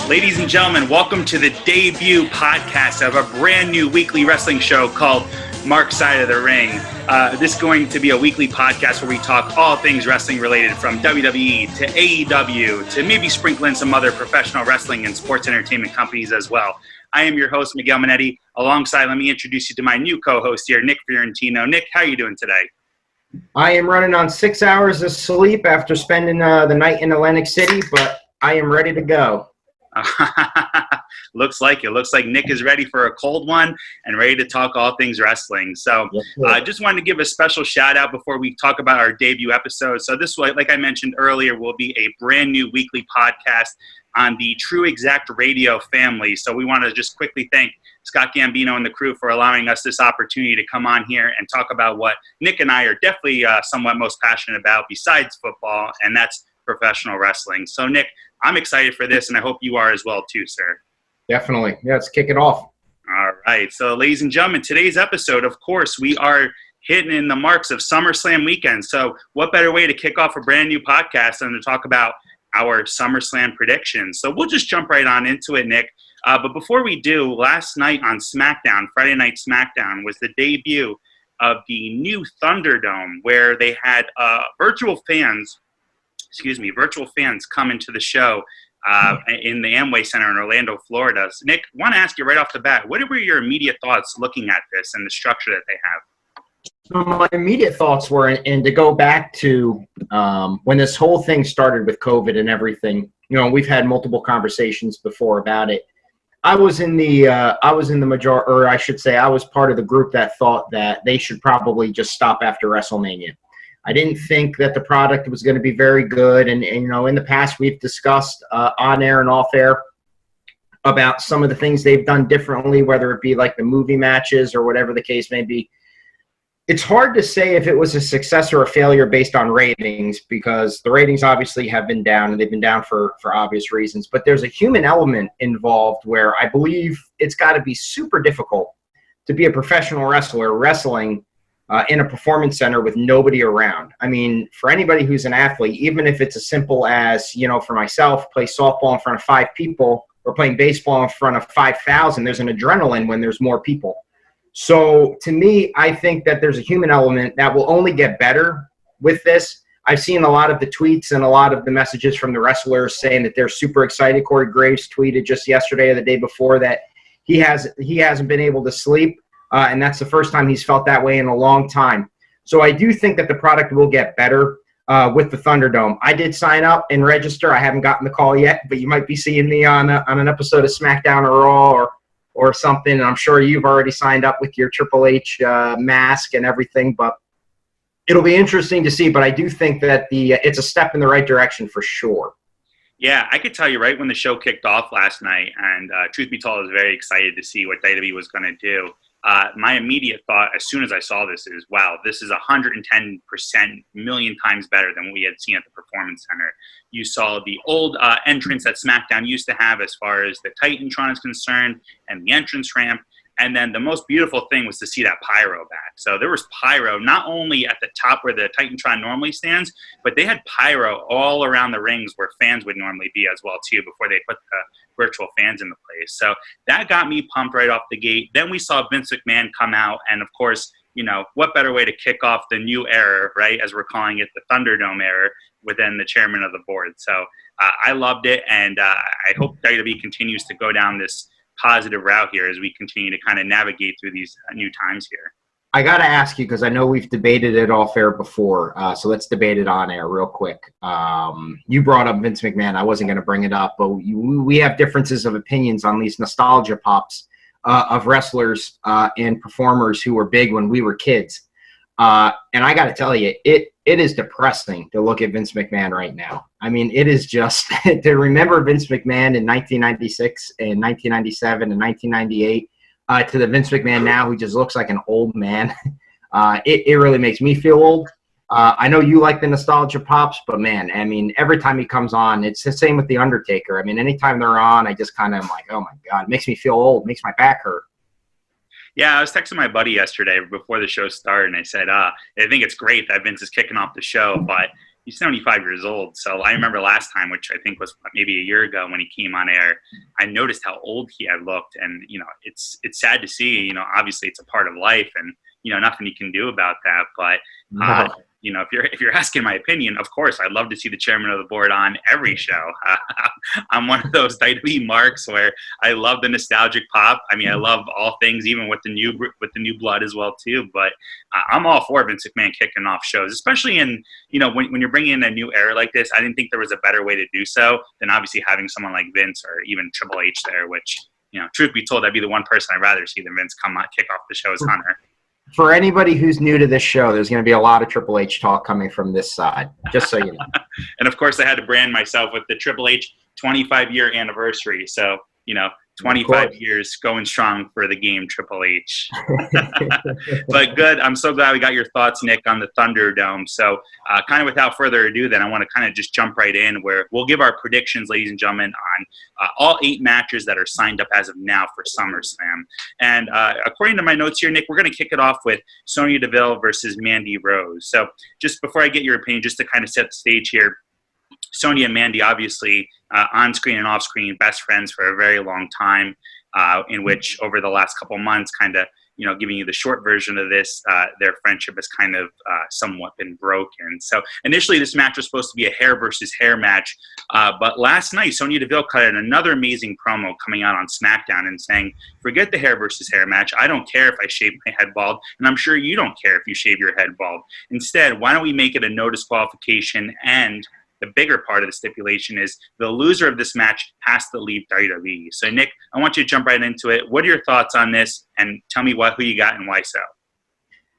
Ladies and gentlemen, welcome to the debut podcast of a brand new weekly wrestling show called Mark's Side of the Ring. This is going to be a weekly podcast where we talk all things wrestling related, from WWE to AEW to maybe sprinkle in some other professional wrestling and sports entertainment companies as well. I am your host, Miguel Minetti. Alongside, let me introduce you to my new co-host here, Nick Fiorentino. Nick, how are you doing today? I am running on 6 hours of sleep after spending the night in Atlantic City, but I am ready to go. Looks like it. Looks like Nick is ready for a cold one and ready to talk all things wrestling. So I just wanted to give a special shout out before we talk about our debut episode. So this, like I mentioned earlier, will be a brand new weekly podcast on the TruExact radio family. So we want to just quickly thank Scott Gambino and the crew for allowing us this opportunity to come on here and talk about what Nick and I are definitely somewhat most passionate about besides football, and that's professional wrestling. So Nick, I'm excited for this, and I hope you are as well too, sir. Definitely. Yeah, let's kick it off. All right. So, ladies and gentlemen, today's episode, of course, we are hitting in the marks of Summerslam weekend. So what better way to kick off a brand new podcast than to talk about our Summerslam predictions? So we'll just jump right on into it, Nick. But before we do, last night on SmackDown, Friday Night SmackDown, was the debut of the new Thunderdome, where they had virtual fans come into the show in the Amway Center in Orlando, Florida. So Nick, I want to ask you right off the bat, what were your immediate thoughts looking at this and the structure that they have? So my immediate thoughts were, and to go back to when this whole thing started with COVID and everything, we've had multiple conversations before about it. I was in the majority, or I should say, I was part of the group that thought that they should probably just stop after WrestleMania. I didn't think that the product was going to be very good. And in the past, we've discussed on air and off air about some of the things they've done differently, whether it be like the movie matches or whatever the case may be. It's hard to say if it was a success or a failure based on ratings, because the ratings obviously have been down, and they've been down for obvious reasons. But there's a human element involved where I believe it's got to be super difficult to be a professional wrestler wrestling in a performance center with nobody around. I mean, for anybody who's an athlete, even if it's as simple as, for myself, play softball in front of 5 people or playing baseball in front of 5,000, there's an adrenaline when there's more people. So to me, I think that there's a human element that will only get better with this. I've seen a lot of the tweets and a lot of the messages from the wrestlers saying that they're super excited. Corey Graves tweeted just yesterday or the day before that he hasn't been able to sleep. And that's the first time he's felt that way in a long time. So I do think that the product will get better with the Thunderdome. I did sign up and register. I haven't gotten the call yet, but you might be seeing me on an episode of SmackDown or Raw or something. And I'm sure you've already signed up with your Triple H mask and everything. But it'll be interesting to see. But I do think that it's a step in the right direction for sure. Yeah, I could tell you right when the show kicked off last night, and truth be told, I was very excited to see what WWE was going to do. My immediate thought as soon as I saw this is, wow, this is 110% million times better than what we had seen at the Performance Center. You saw the old entrance that SmackDown used to have as far as the Titantron is concerned and the entrance ramp. And then the most beautiful thing was to see that pyro back. So there was pyro not only at the top where the Titantron normally stands, but they had pyro all around the rings where fans would normally be as well too before they put the virtual fans into place. So that got me pumped right off the gate. Then we saw Vince McMahon come out, and of course, what better way to kick off the new era, right, as we're calling it, the Thunderdome era, within the chairman of the board. So I loved it, and I hope WWE continues to go down this positive route here as we continue to kind of navigate through these new times here. I got to ask you, because I know we've debated it off air before, so let's debate it on air real quick. You brought up Vince McMahon. I wasn't going to bring it up, but we have differences of opinions on these nostalgia pops of wrestlers and performers who were big when we were kids. And I got to tell you, it is depressing to look at Vince McMahon right now. I mean, it is just to remember Vince McMahon in 1996 and 1997 and 1998 to the Vince McMahon now who just looks like an old man. It really makes me feel old. I know you like the nostalgia pops, but man, I mean, every time he comes on, it's the same with The Undertaker. I mean, anytime they're on, I just kind of am like, oh my God, it makes me feel old, makes my back hurt. Yeah, I was texting my buddy yesterday before the show started, and I said, I think it's great that Vince is kicking off the show, but He's 75 years old. So I remember last time, which I think was maybe a year ago when he came on air, I noticed how old he had looked. And, it's sad to see, obviously it's a part of life and, nothing you can do about that. But, No. if you're asking my opinion, of course, I'd love to see the chairman of the board on every show. I'm one of those WWE marks where I love the nostalgic pop. I mean, I love all things, even with the new blood as well too. But I'm all for Vince McMahon kicking off shows, especially in when you're bringing in a new era like this. I didn't think there was a better way to do so than obviously having someone like Vince or even Triple H there. Which truth be told, that'd be the one person I'd rather see than Vince come on kick off the show as Hunter. For anybody who's new to this show, there's going to be a lot of Triple H talk coming from this side, just so you know. And, of course, I had to brand myself with the Triple H 25-year anniversary. So, 25 years going strong for the game, Triple H. But good. I'm so glad we got your thoughts, Nick, on the Thunderdome. So kind of without further ado, then I want to kind of just jump right in where we'll give our predictions, ladies and gentlemen, on all 8 matches that are signed up as of now for SummerSlam. And according to my notes here, Nick, we're going to kick it off with Sonya Deville versus Mandy Rose. So just before I get your opinion, just to kind of set the stage here, Sonya and Mandy, obviously, on-screen and off-screen, best friends for a very long time, in which over the last couple months, kind of, giving you the short version of this, their friendship has kind of somewhat been broken. So initially, this match was supposed to be a hair versus hair match, but last night, Sonya Deville cut in another amazing promo coming out on SmackDown and saying, forget the hair versus hair match. I don't care if I shave my head bald, and I'm sure you don't care if you shave your head bald. Instead, why don't we make it a no disqualification, and the bigger part of the stipulation is the loser of this match has to leave WWE. So, Nick, I want you to jump right into it. What are your thoughts on this? And tell me who you got and why so.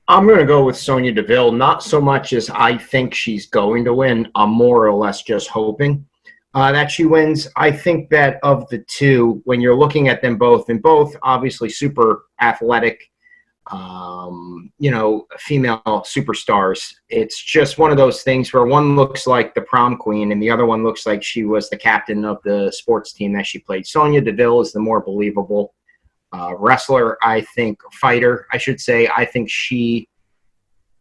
I'm going to go with Sonya Deville, not so much as I think she's going to win. I'm more or less just hoping that she wins. I think that of the two, when you're looking at them both, and both obviously super athletic, female superstars. It's just one of those things where one looks like the prom queen and the other one looks like she was the captain of the sports team that she played. Sonya Deville is the more believable wrestler, I think, fighter, I should say. I think she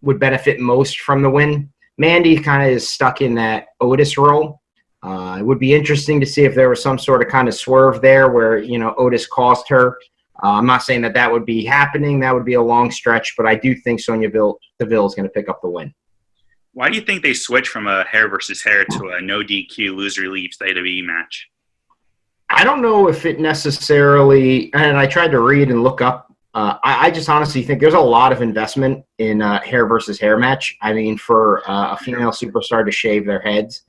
would benefit most from the win. Mandy kind of is stuck in that Otis role. It would be interesting to see if there was some sort of kind of swerve there where, Otis cost her. I'm not saying that would be happening. That would be a long stretch, but I do think Sonya Deville is going to pick up the win. Why do you think they switched from a hair versus hair to a no DQ loser leaves WWE match? I don't know if it necessarily, and I tried to read and look up. I just honestly think there's a lot of investment in a hair versus hair match. I mean, for a female superstar to shave their heads,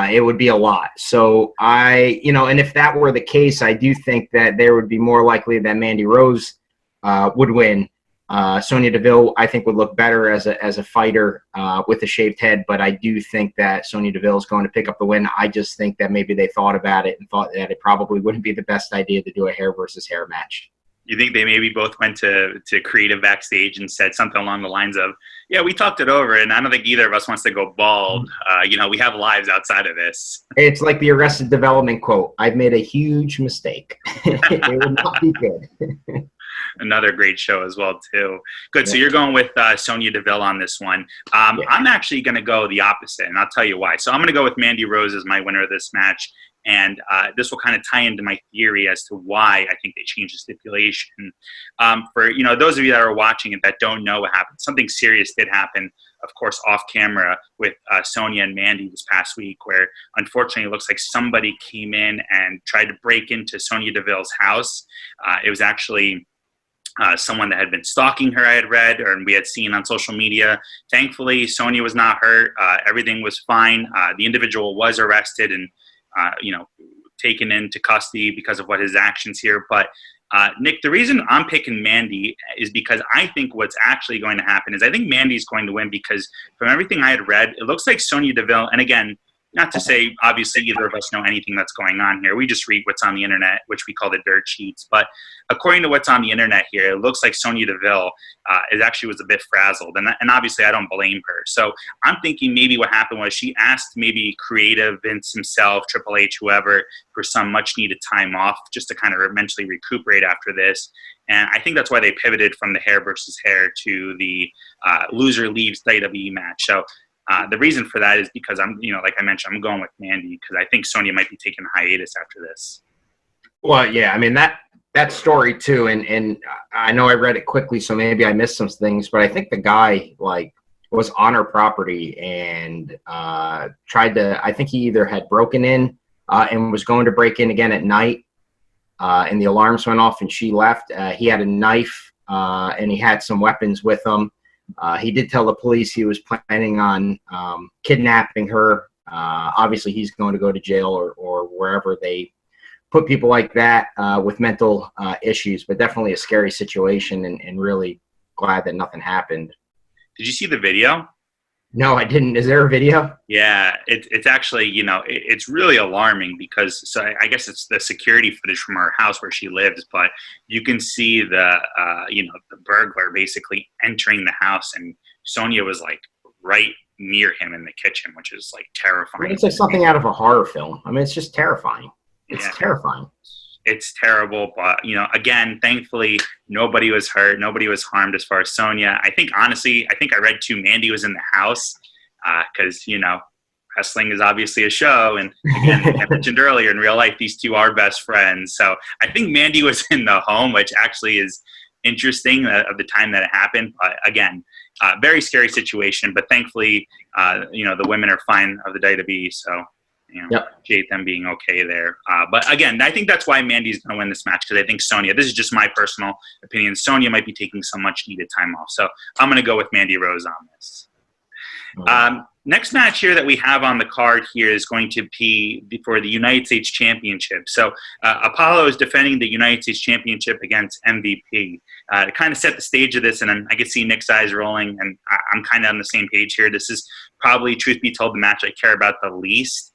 it would be a lot. So and if that were the case, I do think that there would be more likely that Mandy Rose would win. Sonya Deville, I think, would look better as a fighter with a shaved head, but I do think that Sonya Deville is going to pick up the win. I just think that maybe they thought about it and thought that it probably wouldn't be the best idea to do a hair versus hair match. You think they maybe both went to creative backstage and said something along the lines of, yeah, we talked it over, and I don't think either of us wants to go bald. We have lives outside of this. It's like the Arrested Development quote, I've made a huge mistake. It would not be good. Another great show as well, too. Good. Yeah. So you're going with Sonya Deville on this one. I'm actually going to go the opposite, and I'll tell you why. So I'm going to go with Mandy Rose as my winner of this match. And this will kind of tie into my theory as to why I think they changed the stipulation. For those of you that are watching and that don't know what happened, something serious did happen, of course, off camera with Sonya and Mandy this past week, where unfortunately it looks like somebody came in and tried to break into Sonya Deville's house. It was actually someone that had been stalking her, I had read, or we had seen on social media. Thankfully, Sonya was not hurt. Everything was fine. The individual was arrested and taken into custody because of what his actions here. But Nick, the reason I'm picking Mandy is because I think what's actually going to happen is I think Mandy's going to win because from everything I had read, it looks like Sonya Deville, and again, not to say, obviously, either of us know anything that's going on here. We just read what's on the internet, which we call the dirt sheets. But according to what's on the internet here, it looks like Sonya Deville was a bit frazzled. And obviously, I don't blame her. So I'm thinking maybe what happened was she asked maybe creative Vince himself, Triple H, whoever, for some much-needed time off just to kind of mentally recuperate after this. And I think that's why they pivoted from the hair versus hair to the loser leaves WWE match. So The reason for that is because like I mentioned, I'm going with Mandy because I think Sonya might be taking a hiatus after this. Well, yeah, I mean that story too, and I know I read it quickly, so maybe I missed some things, but I think the guy was on her property and tried to. I think he either had broken in and was going to break in again at night, and the alarms went off and she left. He had a knife and he had some weapons with him. He did tell the police he was planning on kidnapping her. Obviously, he's going to go to jail or wherever they put people like that with mental issues, but definitely a scary situation and really glad that nothing happened. Did you see the video? No, I didn't. Is there a video? Yeah, it's actually, it's really alarming because I guess it's the security footage from her house where she lives, but you can see the burglar basically entering the house, and Sonya was like right near him in the kitchen, which is like terrifying. I mean, it's like something out of a horror film. I mean, it's just terrifying. It's terrifying. It's terrible, but again, thankfully, nobody was hurt, nobody was harmed as far as Sonya. I think honestly, I read too, Mandy was in the house because wrestling is obviously a show, and again, I mentioned earlier, in real life, these two are best friends. So I think Mandy was in the home, which actually is interesting of the time that it happened. But again, very scary situation. But thankfully, the women are fine of the WWE. So. Appreciate them being okay there. But again, I think that's why Mandy's going to win this match because I think Sonya, this is just my personal opinion, Sonya might be taking some much needed time off. So I'm going to go with Mandy Rose on this. Next match here that we have on the card here is going to be for the United States Championship. So Apollo is defending the United States Championship against MVP. To kind of set the stage of this, and I can see Nick's eyes rolling, and I'm kind of on the same page here. This is probably, truth be told, the match I care about the least.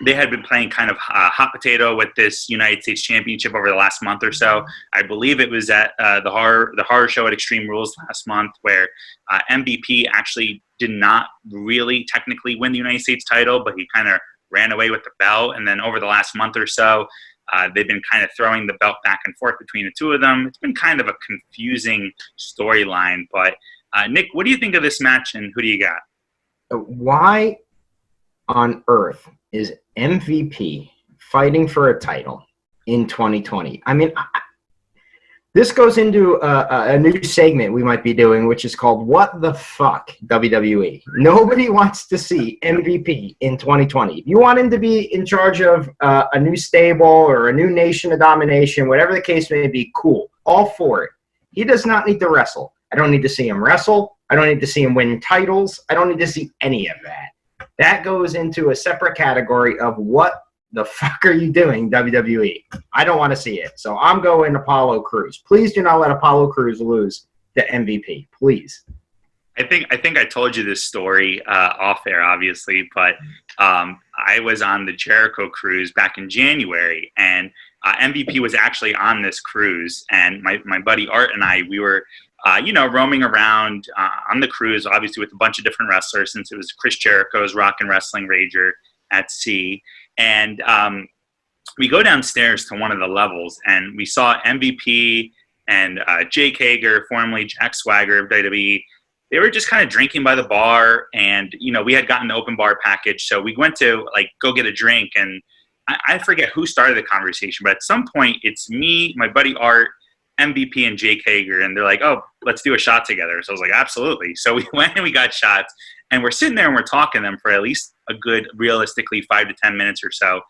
They had been playing kind of hot potato with this United States Championship over the last month or so. I believe it was at the horror show at Extreme Rules last month where MVP actually did not really technically win the United States title, but he kind of ran away with the belt. And then over the last month or so, they've been kind of throwing the belt back and forth between the two of them. It's been kind of a confusing storyline. But Nick, what do you think of this match, and who do you got? Why on earth is MVP fighting for a title in 2020? I mean, this goes into a new segment we might be doing, which is called What the Fuck WWE. Nobody wants to see MVP in 2020. If you want him to be in charge of a new stable or a new nation of domination, whatever the case may be, cool. All for it. He does not need to wrestle. I don't need to see him wrestle. I don't need to see him win titles. I don't need to see any of that. That goes into a separate category of what the fuck are you doing, WWE? I don't want to see it. So I'm going Apollo Crews. Please do not let Apollo Crews lose the MVP. Please. I think I told you this story off air, obviously, but I was on the Jericho cruise back in January, and MVP was actually on this cruise, and my buddy Art and I, we were roaming around on the cruise, obviously with a bunch of different wrestlers, since it was Chris Jericho's Rock and Wrestling Rager at sea. And we go downstairs to one of the levels, and we saw MVP and Jake Hager, formerly Jack Swagger of WWE. They were just kind of drinking by the bar, and, we had gotten the open bar package. So we went to, go get a drink, and I forget who started the conversation, but at some point, it's me, my buddy Art, MVP, and Jake Hager, and they're like, oh, let's do a shot together. So I was like, absolutely. So we went and we got shots, and we're sitting there and we're talking to them for at least a good, realistically, 5 to 10 minutes or so.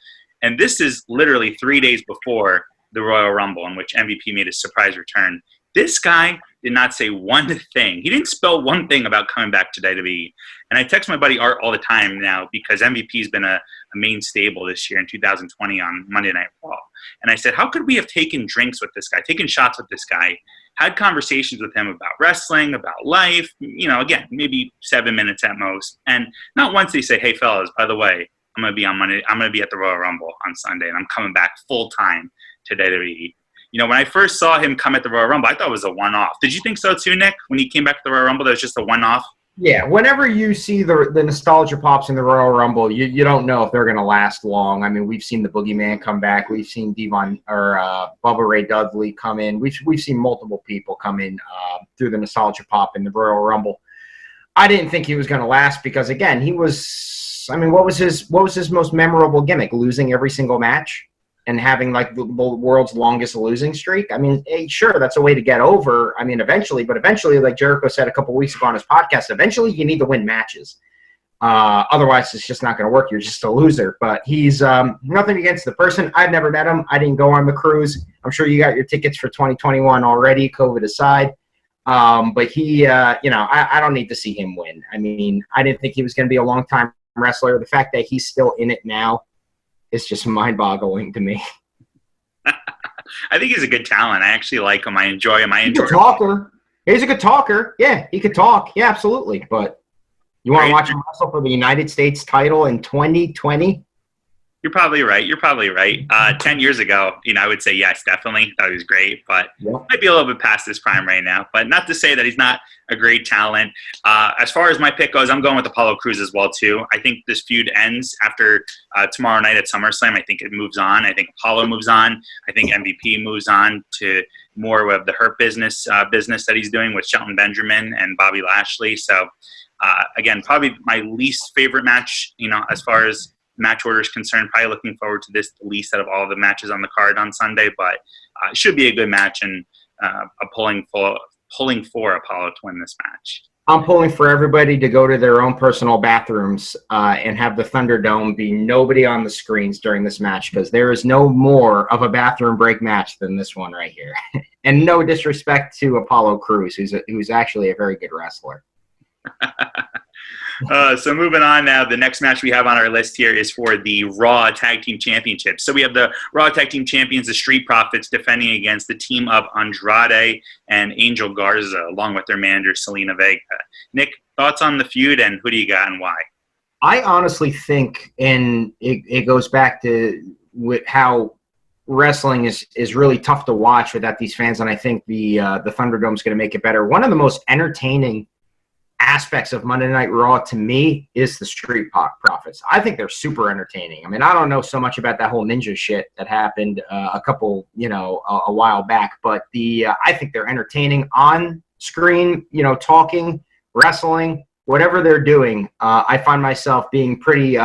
And this is literally 3 days before the Royal Rumble, in which MVP made a surprise return. This guy did not say one thing. He didn't spell one thing about coming back to WWE. And I text my buddy Art all the time now because MVP has been a main stable this year in 2020 on Monday Night Raw. And I said, how could we have taken drinks with this guy, taken shots with this guy, had conversations with him about wrestling, about life, again, maybe 7 minutes at most. And not once they say, hey, fellas, by the way, I'm going to be on Monday. I'm going to be at the Royal Rumble on Sunday, and I'm coming back full time to WWE. When I first saw him come at the Royal Rumble, I thought it was a one-off. Did you think so too, Nick? When he came back to the Royal Rumble, that was just a one-off? Yeah, whenever you see the nostalgia pops in the Royal Rumble, you don't know if they're going to last long. I mean, we've seen the Boogeyman come back. We've seen Bubba Ray Dudley come in. We've seen multiple people come in through the nostalgia pop in the Royal Rumble. I didn't think he was going to last because, again, he was. I mean, what was his most memorable gimmick? Losing every single match and having like the world's longest losing streak. I mean, hey, sure, that's a way to get over. I mean, eventually, like Jericho said a couple weeks ago on his podcast, eventually you need to win matches. Otherwise, it's just not going to work. You're just a loser. But he's nothing against the person. I've never met him. I didn't go on the cruise. I'm sure you got your tickets for 2021 already, COVID aside. But he, I don't need to see him win. I mean, I didn't think he was going to be a long-time wrestler. The fact that he's still in it now is just mind-boggling to me. I think he's a good talent. I actually like him. I enjoy him. He's a good talker. He's a good talker. Yeah, he could talk. Yeah, absolutely. But you want to watch him wrestle for the United States title in 2020? You're probably right. 10 years ago, I would say yes, definitely. That was great, but might be a little bit past his prime right now. But not to say that he's not a great talent. As far as my pick goes, I'm going with Apollo Crews as well, too. I think this feud ends after tomorrow night at SummerSlam. I think it moves on. I think Apollo moves on. I think MVP moves on to more of the Hurt business that he's doing with Shelton Benjamin and Bobby Lashley. So, again, probably my least favorite match, as far as match order is concerned. Probably looking forward to this the least out of all the matches on the card on Sunday, but it should be a good match and pulling for Apollo to win this match. I'm pulling for everybody to go to their own personal bathrooms and have the Thunderdome be nobody on the screens during this match, because there is no more of a bathroom break match than this one right here. And no disrespect to Apollo Crews, who's actually a very good wrestler. So moving on now, the next match we have on our list here is for the Raw Tag Team Championships. So we have the Raw Tag Team Champions, the Street Profits, defending against the team of Andrade and Angel Garza, along with their manager, Selena Vega. Nick, thoughts on the feud, and who do you got and why? I honestly think, and it goes back to how wrestling is really tough to watch without these fans, and I think the Thunderdome is going to make it better. One of the most entertaining aspects of Monday Night Raw to me is the Street Profits. I think they're super entertaining. I mean, I don't know so much about that whole ninja shit that happened a while back, but I think they're entertaining on screen, talking, wrestling, whatever they're doing. I find myself being pretty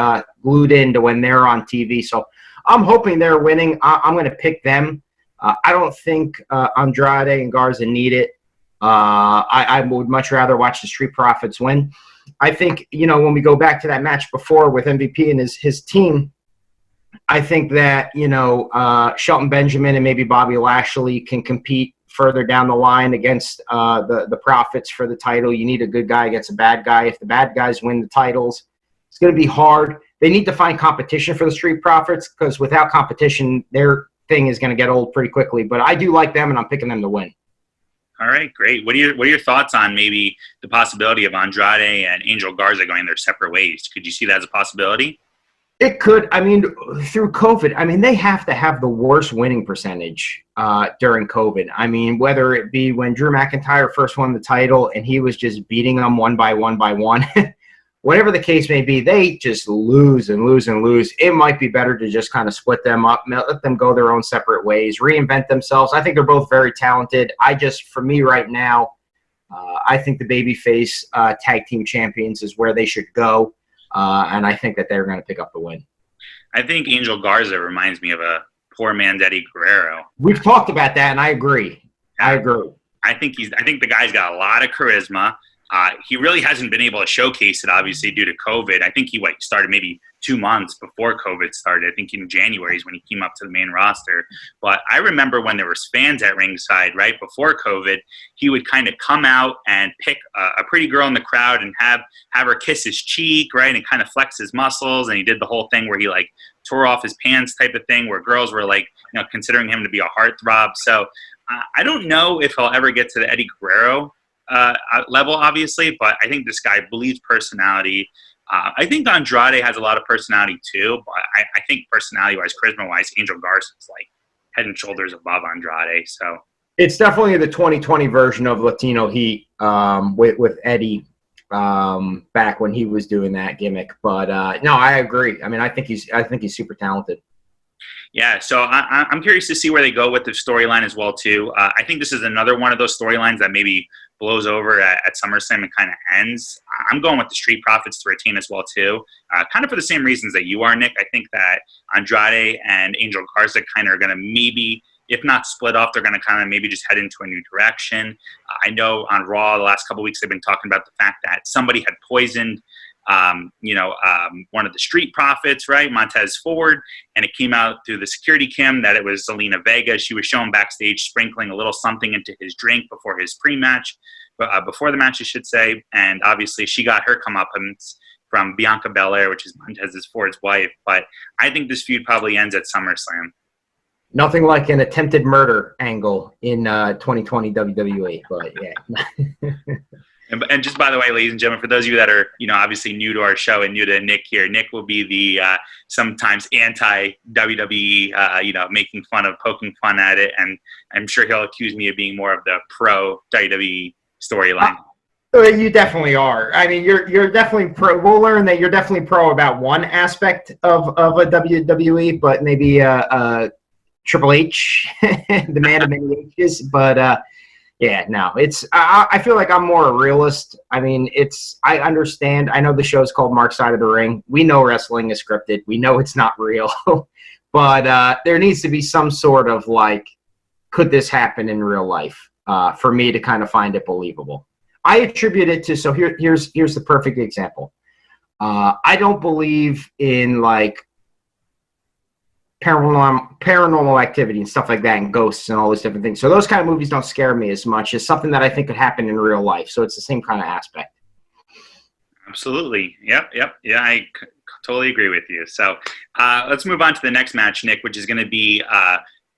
glued into when they're on TV. So I'm hoping they're winning. I'm going to pick them. I don't think Andrade and Garza need it. I would much rather watch the Street Profits win. I think, when we go back to that match before with MVP and his team, I think that, Shelton Benjamin and maybe Bobby Lashley can compete further down the line against the Profits for the title. You need a good guy against a bad guy. If the bad guys win the titles, it's going to be hard. They need to find competition for the Street Profits, because without competition, their thing is going to get old pretty quickly. But I do like them, and I'm picking them to win. All right, great. What are your thoughts on maybe the possibility of Andrade and Angel Garza going their separate ways? Could you see that as a possibility? It could. I mean, through COVID, they have to have the worst winning percentage during COVID. I mean, whether it be when Drew McIntyre first won the title and he was just beating them one by one, whatever the case may be, they just lose and lose and lose. It might be better to just kind of split them up, let them go their own separate ways, reinvent themselves. I think they're both very talented. For me right now, I think the babyface tag team champions is where they should go, and I think that they're going to pick up the win. I think Angel Garza reminds me of a poor man's Eddie Guerrero. We've talked about that, and I agree. I think the guy's got a lot of charisma. He really hasn't been able to showcase it, obviously, due to COVID. I think he started maybe 2 months before COVID started. I think in January is when he came up to the main roster. But I remember when there was fans at ringside right before COVID, he would kind of come out and pick a pretty girl in the crowd and have her kiss his cheek, right, and kind of flex his muscles. And he did the whole thing where he tore off his pants type of thing, where girls were considering him to be a heartthrob. So I don't know if he'll ever get to the Eddie Guerrero level, obviously, but I think this guy bleeds personality. I think Andrade has a lot of personality too, but I think personality-wise, charisma-wise, Angel Garza is head and shoulders above Andrade. So it's definitely the 2020 version of Latino Heat with Eddie back when he was doing that gimmick. But no, I agree. I think he's super talented. Yeah, so I'm curious to see where they go with the storyline as well too. I think this is another one of those storylines that maybe blows over at SummerSlam and kind of ends. I'm going with the Street Profits to retain as well too, kind of for the same reasons that you are, Nick. I think that Andrade and Angel Garza kind of are going to maybe, if not split off, they're going to kind of maybe just head into a new direction. I know on Raw the last couple of weeks they've been talking about the fact that somebody had poisoned one of the Street Profits, right, Montez Ford, and it came out through the security cam that it was Zelina Vega. She was shown backstage sprinkling a little something into his drink before his pre-match, before the match, I should say, and obviously she got her comeuppance from Bianca Belair, which is Montez Ford's wife. But I think this feud probably ends at SummerSlam. Nothing like an attempted murder angle in 2020 WWE, but yeah. And just by the way, ladies and gentlemen, for those of you that are, obviously new to our show and new to Nick here, Nick will be the sometimes anti-WWE, making fun of, poking fun at it. And I'm sure he'll accuse me of being more of the pro-WWE storyline. You definitely are. I mean, you're definitely pro. We'll learn that you're definitely pro about one aspect of a WWE, but maybe Triple H, the man of many H's. But yeah, no, it's. I feel like I'm more a realist. I mean, I understand. I know the show's called Mark's Side of the Ring. We know wrestling is scripted. We know it's not real. But there needs to be some sort of could this happen in real life for me to kind of find it believable. I attribute it to. So here's the perfect example. I don't believe in paranormal activity and stuff like that, and ghosts and all those different things. So those kind of movies don't scare me as much as something that I think could happen in real life. So it's the same kind of aspect. Absolutely. Yep. Yeah, I totally agree with you. So let's move on to the next match, Nick, which is going to be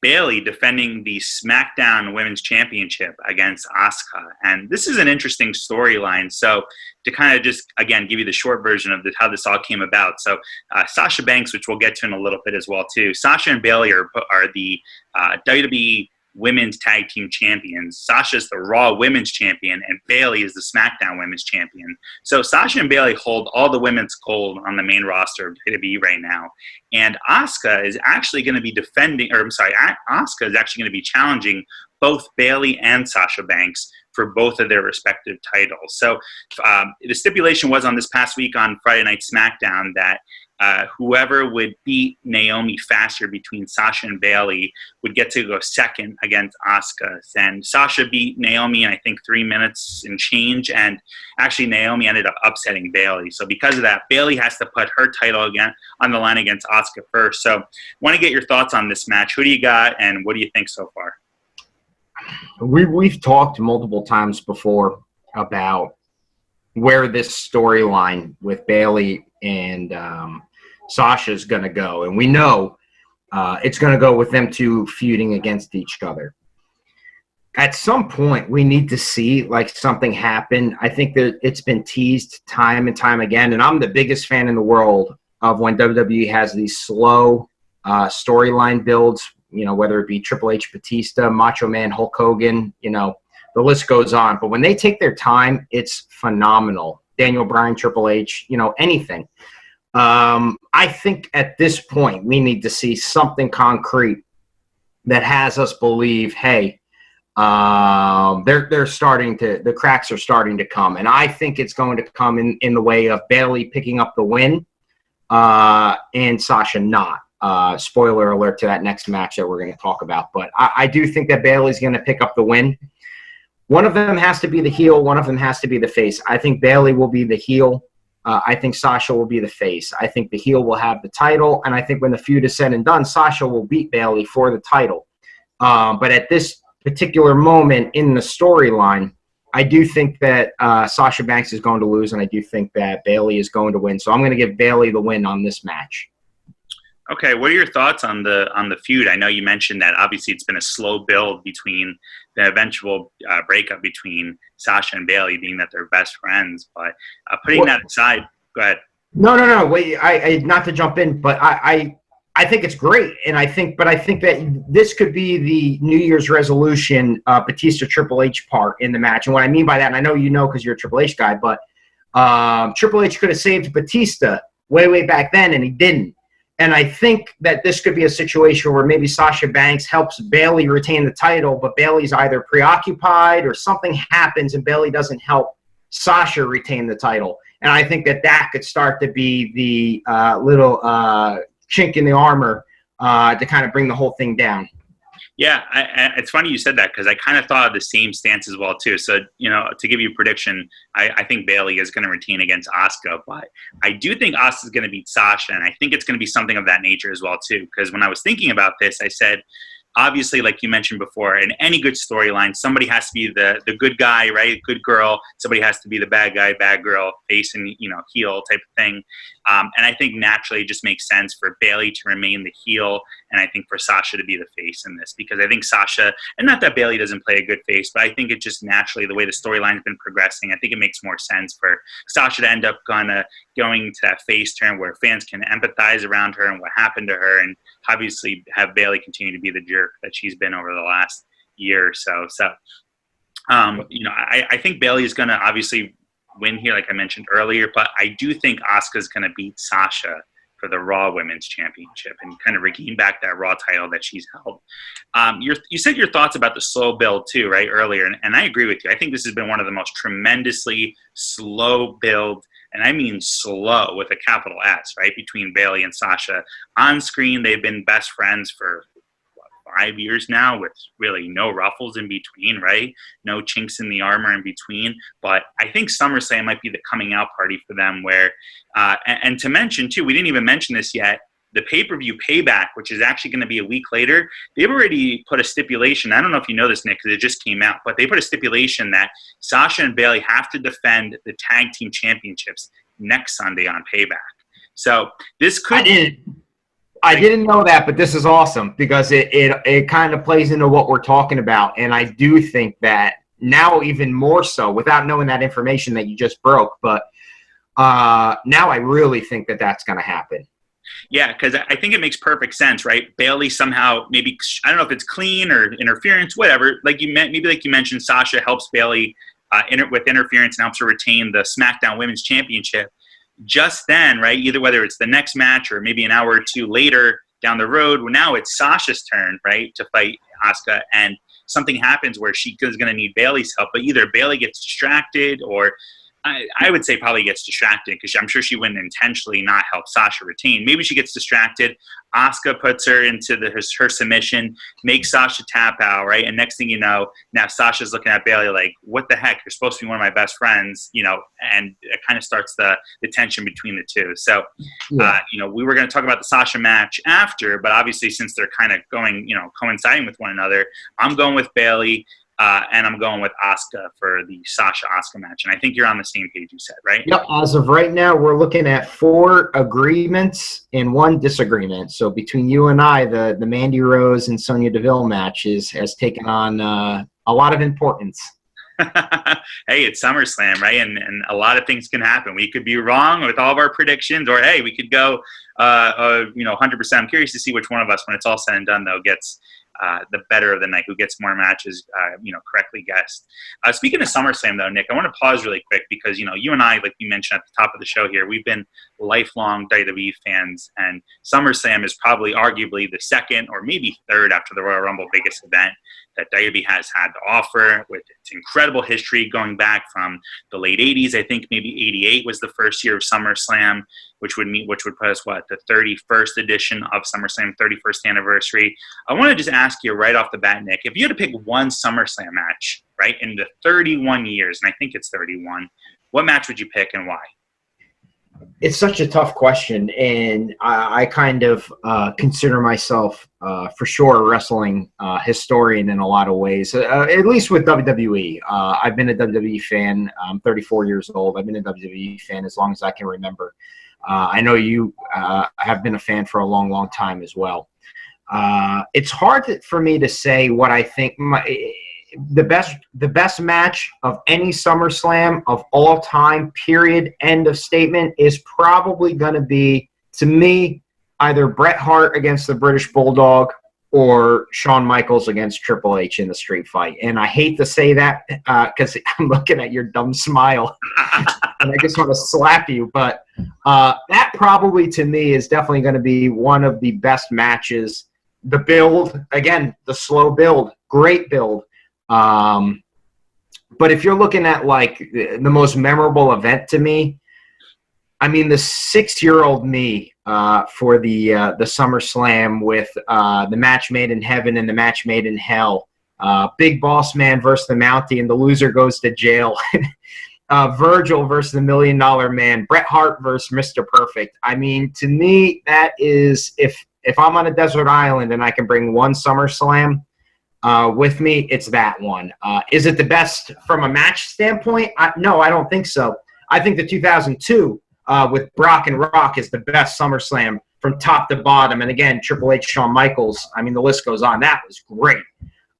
Bayley defending the SmackDown Women's Championship against Asuka. And this is an interesting storyline. So to kind of just, again, give you the short version of how this all came about. So Sasha Banks, which we'll get to in a little bit as well, too. Sasha and Bayley are the WWE Women's Tag Team Champions. Sasha's the Raw Women's Champion, and Bayley is the SmackDown Women's Champion. So Sasha and Bayley hold all the women's gold on the main roster of WWE right now. And Asuka is actually going to be Asuka is actually going to be challenging both Bayley and Sasha Banks for both of their respective titles. So the stipulation was on this past week on Friday Night SmackDown that whoever would beat Naomi faster between Sasha and Bayley would get to go second against Asuka. And Sasha beat Naomi in, I think, 3 minutes and change. And actually, Naomi ended up upsetting Bayley. So because of that, Bayley has to put her title again on the line against Asuka first. So I want to get your thoughts on this match. Who do you got, and what do you think so far? We've talked multiple times before about where this storyline with Bayley and Sasha is going to go. And we know it's going to go with them two feuding against each other. At some point, we need to see something happen. I think that it's been teased time and time again. And I'm the biggest fan in the world of when WWE has these slow storyline builds, whether it be Triple H, Batista, Macho Man, Hulk Hogan, the list goes on. But when they take their time, it's phenomenal. Daniel Bryan, Triple H, anything. I think at this point, we need to see something concrete that has us believe, hey, they're starting to, the cracks are starting to come. And I think it's going to come in the way of Bayley picking up the win and Sasha not. Spoiler alert to that next match that we're going to talk about. But I do think that Bayley's going to pick up the win. One of them has to be the heel. One of them has to be the face. I think Bayley will be the heel. I think Sasha will be the face. I think the heel will have the title. And I think when the feud is said and done, Sasha will beat Bayley for the title. But at this particular moment in the storyline, I do think that Sasha Banks is going to lose, and I do think that Bayley is going to win. So I'm going to give Bayley the win on this match. Okay, what are your thoughts on the feud? I know you mentioned that obviously it's been a slow build between the eventual breakup between Sasha and Bayley, being that they're best friends. But putting that aside, go ahead. No. Wait, I not to jump in, but I think it's great, and I think that this could be the New Year's resolution Batista Triple H part in the match. And what I mean by that, and I know because you're a Triple H guy, but Triple H could have saved Batista way back then, and he didn't. And I think that this could be a situation where maybe Sasha Banks helps Bayley retain the title, but Bayley's either preoccupied or something happens and Bayley doesn't help Sasha retain the title. And I think that could start to be the little chink in the armor to kind of bring the whole thing down. Yeah, it's funny you said that because I kind of thought of the same stance as well too. So, to give you a prediction, I think Bayley is going to retain against Asuka, but I do think Asuka is going to beat Sasha, and I think it's going to be something of that nature as well too. Because when I was thinking about this, I said, obviously, like you mentioned before, in any good storyline, somebody has to be the good guy, right? Good girl. Somebody has to be the bad guy, bad girl, face and heel type of thing. And I think naturally it just makes sense for Bayley to remain the heel, and I think for Sasha to be the face in this, because I think Sasha, and not that Bayley doesn't play a good face, but I think it just naturally, the way the storyline's been progressing, I think it makes more sense for Sasha to end up going to that face turn where fans can empathize around her and what happened to her, and obviously have Bayley continue to be the jerk that she's been over the last year or so. So, I think Bayley is going to obviously win here, like I mentioned earlier, but I do think Asuka's going to beat Sasha for the Raw Women's Championship and kind of regain back that Raw title that she's held. You said your thoughts about the slow build too, right, earlier, and I agree with you. I think this has been one of the most tremendously slow build, and I mean slow with a capital S, right, between Bayley and Sasha. On screen, they've been best friends for 5 years now with really no ruffles in between, right? No chinks in the armor in between. But I think SummerSlam might be the coming out party for them where, and to mention too, we didn't even mention this yet, the pay-per-view Payback, which is actually going to be a week later, they've already put a stipulation. I don't know if you know this, Nick, because it just came out, but they put a stipulation that Sasha and Bayley have to defend the tag team championships next Sunday on Payback. So this could... I didn't know that, but this is awesome because it kind of plays into what we're talking about. And I do think that now even more so, without knowing that information that you just broke, but now I really think that that's going to happen. Yeah, because I think it makes perfect sense, right? Bayley somehow, maybe, I don't know if it's clean or interference, whatever. Like you mentioned, Sasha helps Bayley with interference and helps her retain the SmackDown Women's Championship. Just then, right, either whether it's the next match or maybe an hour or two later down the road, well, now it's Sasha's turn, right, to fight Asuka, and something happens where she is going to need Bayley's help, but either Bayley gets distracted or I would say probably gets distracted because I'm sure she wouldn't intentionally not help Sasha retain. Maybe she gets distracted. Asuka puts her into her submission, makes Sasha tap out, right? And next thing you know, now Sasha's looking at Bayley like, what the heck? You're supposed to be one of my best friends, and it kind of starts the tension between the two. So, we were going to talk about the Sasha match after, but obviously since they're kind of going, coinciding with one another, I'm going with Bayley. And I'm going with Asuka for the Sasha-Asuka match. And I think you're on the same page you said, right? Yep. As of right now, we're looking at 4 agreements and 1 disagreement. So between you and I, the Mandy Rose and Sonya Deville match has taken on a lot of importance. Hey, it's SummerSlam, right? And a lot of things can happen. We could be wrong with all of our predictions, or hey, we could go 100%. I'm curious to see which one of us, when it's all said and done, though, gets the better of the night, who gets more matches, correctly guessed. Speaking of SummerSlam, though, Nick, I want to pause really quick because, you and I, like we mentioned at the top of the show here, we've been lifelong WWE fans, and SummerSlam is probably arguably the second or maybe third after the Royal Rumble biggest event that WWE has had to offer, with its incredible history going back from the late 80s. I think maybe 88 was the first year of SummerSlam, which would put us, the 31st edition of SummerSlam, 31st anniversary. I want to just ask you right off the bat, Nick, if you had to pick one SummerSlam match, right, in the 31 years, and I think it's 31, what match would you pick and why? It's such a tough question, and I kind of consider myself, for sure, a wrestling historian in a lot of ways, at least with WWE. I've been a WWE fan. I'm 34 years old. I've been a WWE fan as long as I can remember. I know you have been a fan for a long, long time as well. It's hard for me to say what I think the best match of any SummerSlam of all time, period, end of statement, is probably going to be, to me, either Bret Hart against the British Bulldog or Shawn Michaels against Triple H in the street fight. And I hate to say that because I'm looking at your dumb smile and I just want to slap you. But that probably to me is definitely going to be one of the best matches. The build, again, the slow build, great build. But if you're looking at like the most memorable event to me, I mean, the 6-year-old me for the SummerSlam with the match made in heaven and the match made in hell, Big Boss Man versus the Mountie and the loser goes to jail, Virgil versus the $1 Million Man, Bret Hart versus Mr. Perfect. I mean, to me, that is, if I'm on a desert island and I can bring one SummerSlam with me, it's that one. Is it the best from a match standpoint? No, I don't think so. I think the 2002 with Brock and Rock is the best SummerSlam from top to bottom. And again, Triple H, Shawn Michaels, I mean, the list goes on. That was great.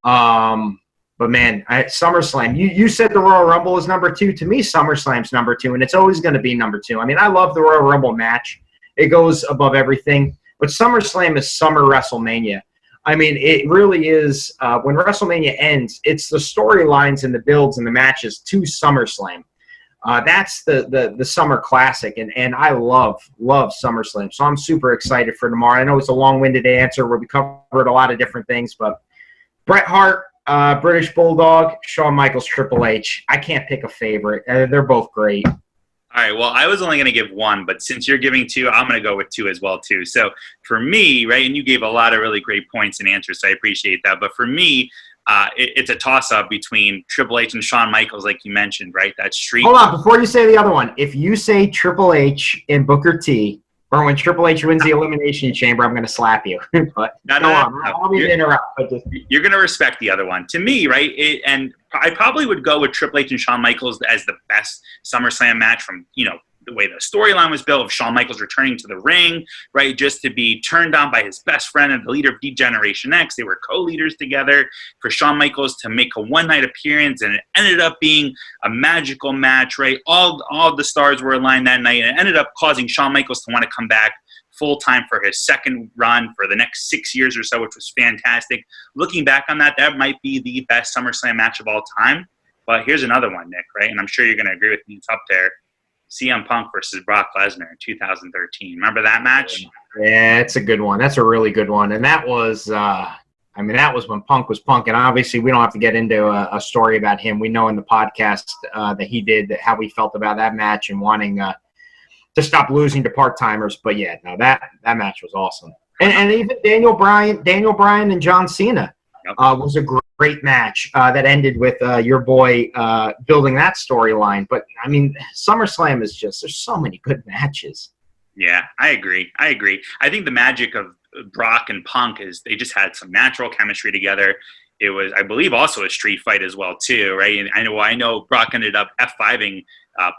But man, SummerSlam, you said the Royal Rumble is number 2. To me, SummerSlam's number 2, and it's always going to be number 2. I mean, I love the Royal Rumble match. It goes above everything. But SummerSlam is summer WrestleMania. I mean, it really is. When WrestleMania ends, it's the storylines and the builds and the matches to SummerSlam. That's the summer classic, and I love SummerSlam. So I'm super excited for tomorrow. I know it's a long-winded answer where we covered a lot of different things, but Bret Hart, British Bulldog, Shawn Michaels, Triple H. I can't pick a favorite. They're both great. All right, well, I was only going to give one, but since you're giving 2, I'm going to go with 2 as well, too. So for me, right, and you gave a lot of really great points and answers, so I appreciate that. But for me, it's a toss-up between Triple H and Shawn Michaels, like you mentioned, right? That streak. Hold on, before you say the other one, if you say Triple H and Booker T, or when Triple H wins the Elimination Chamber, I'm going to slap you. But go on. I don't mean to interrupt. You're going to respect the other one. To me, right, and I probably would go with Triple H and Shawn Michaels as the best SummerSlam match from, the way the storyline was built of Shawn Michaels returning to the ring, right, just to be turned on by his best friend and the leader of D-Generation X. They were co-leaders together. For Shawn Michaels to make a one-night appearance, and it ended up being a magical match, right? All the stars were aligned that night, and it ended up causing Shawn Michaels to want to come back full-time for his second run for the next 6 years or so, which was fantastic. Looking back on that, that might be the best SummerSlam match of all time. But here's another one, Nick, right? And I'm sure you're going to agree with me. It's up there. CM Punk versus Brock Lesnar in 2013. Remember that match? Yeah, it's a good one. That's a really good one. And that was, that was when Punk was Punk. And obviously, we don't have to get into a story about him. We know in the podcast that he did, how he felt about that match and wanting to stop losing to part-timers. But yeah, no, that match was awesome. And even Daniel Bryan and John Cena was a great match that ended with your boy building that storyline. But, I mean, SummerSlam is just – there's so many good matches. Yeah, I agree. I think the magic of Brock and Punk is they just had some natural chemistry together. It was, I believe, also a street fight as well, too, right? And I know Brock ended up F5ing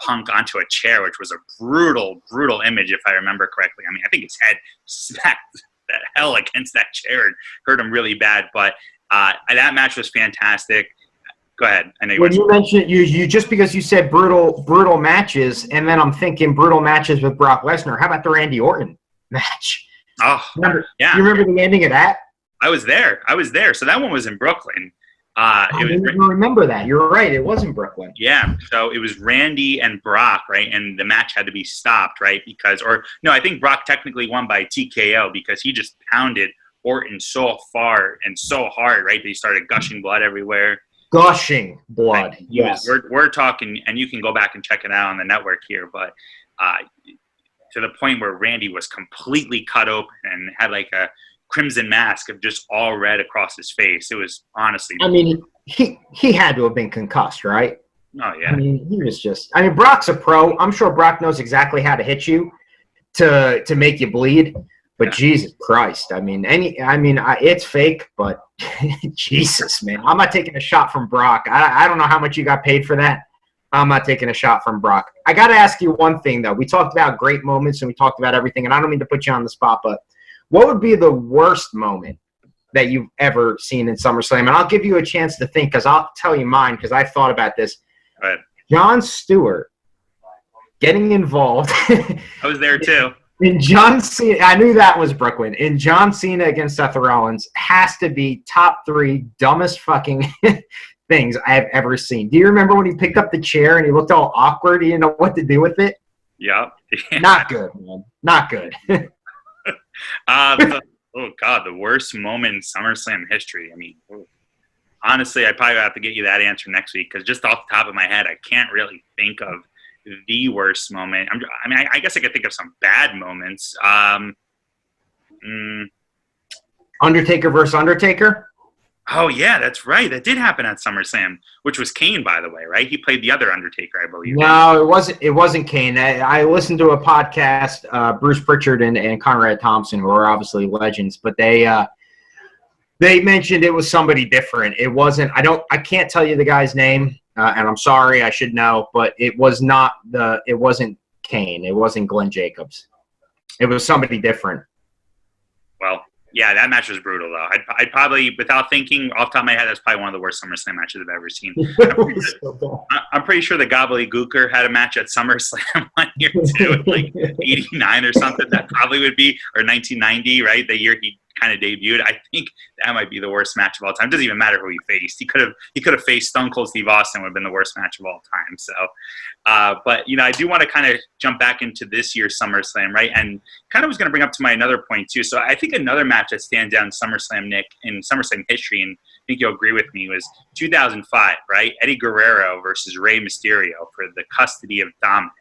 Punk onto a chair, which was a brutal image, if I remember correctly. I mean, I think his head smacked the hell against that chair and hurt him really bad. But that match was fantastic. Go ahead. I know when you mentioned you just because you said brutal matches, and then I'm thinking brutal matches with Brock Lesnar. How about the Randy Orton match? Oh, yeah. You remember the ending of that? I was there. So that one was in Brooklyn. I didn't remember that. You're right. It was in Brooklyn. Yeah. So it was Randy and Brock, right? And the match had to be stopped, right? I think Brock technically won by TKO because he just pounded Orton so far and so hard, right? That he started gushing blood everywhere. Gushing blood, yes. We're talking, and you can go back and check it out on the network here, but to the point where Randy was completely cut open and had like a crimson mask of just all red across his face. It was honestly... I mean, he had to have been concussed, right? Oh, yeah. I mean, he was just... I mean, Brock's a pro. I'm sure Brock knows exactly how to hit you to make you bleed. But Jesus Christ, I mean, it's fake, but Jesus, man. I'm not taking a shot from Brock. I don't know how much you got paid for that. I'm not taking a shot from Brock. I got to ask you one thing, though. We talked about great moments, and we talked about everything, and I don't mean to put you on the spot, but what would be the worst moment that you've ever seen in SummerSlam? And I'll give you a chance to think, because I'll tell you mine, because I've thought about this. Right. Jon Stewart getting involved. I was there, too. In John Cena, I knew that was Brooklyn. In John Cena against Seth Rollins has to be top 3 dumbest fucking things I have ever seen. Do you remember when he picked up the chair and he looked all awkward? He didn't know what to do with it? Yep. Not good, man. Not good. Oh God, the worst moment in SummerSlam history. I mean, honestly, I probably have to get you that answer next week because just off the top of my head, I can't really think of the worst moment. I guess I could think of some bad moments. Undertaker versus Undertaker? Oh yeah, that's right. That did happen at SummerSlam, which was Kane, by the way, right? He played the other Undertaker, I believe. No, it wasn't. It wasn't Kane. I listened to a podcast. Bruce Pritchard and Conrad Thompson, who are obviously legends, but they mentioned it was somebody different. It wasn't. I can't tell you the guy's name, and I'm sorry. I should know, but it was not the. It wasn't Kane. It wasn't Glenn Jacobs. It was somebody different. Well, yeah, that match was brutal, though. I'd probably, without thinking off the top of my head, that's probably one of the worst SummerSlam matches I've ever seen. I'm pretty sure the Gobbledygooker had a match at SummerSlam 1 year too, like 89 or something. That probably would be, or 1990, right? The year he kind of debuted. I think that might be the worst match of all time. It doesn't even matter who he faced. He could have faced Stone Cold Steve Austin, would have been the worst match of all time. So, but I do want to kind of jump back into this year's SummerSlam, right? And kind of was going to bring up to my another point too. So I think another match that stands out in SummerSlam, Nick, in SummerSlam history, and I think you'll agree with me, was 2005, right? Eddie Guerrero versus Rey Mysterio for the custody of Dominic.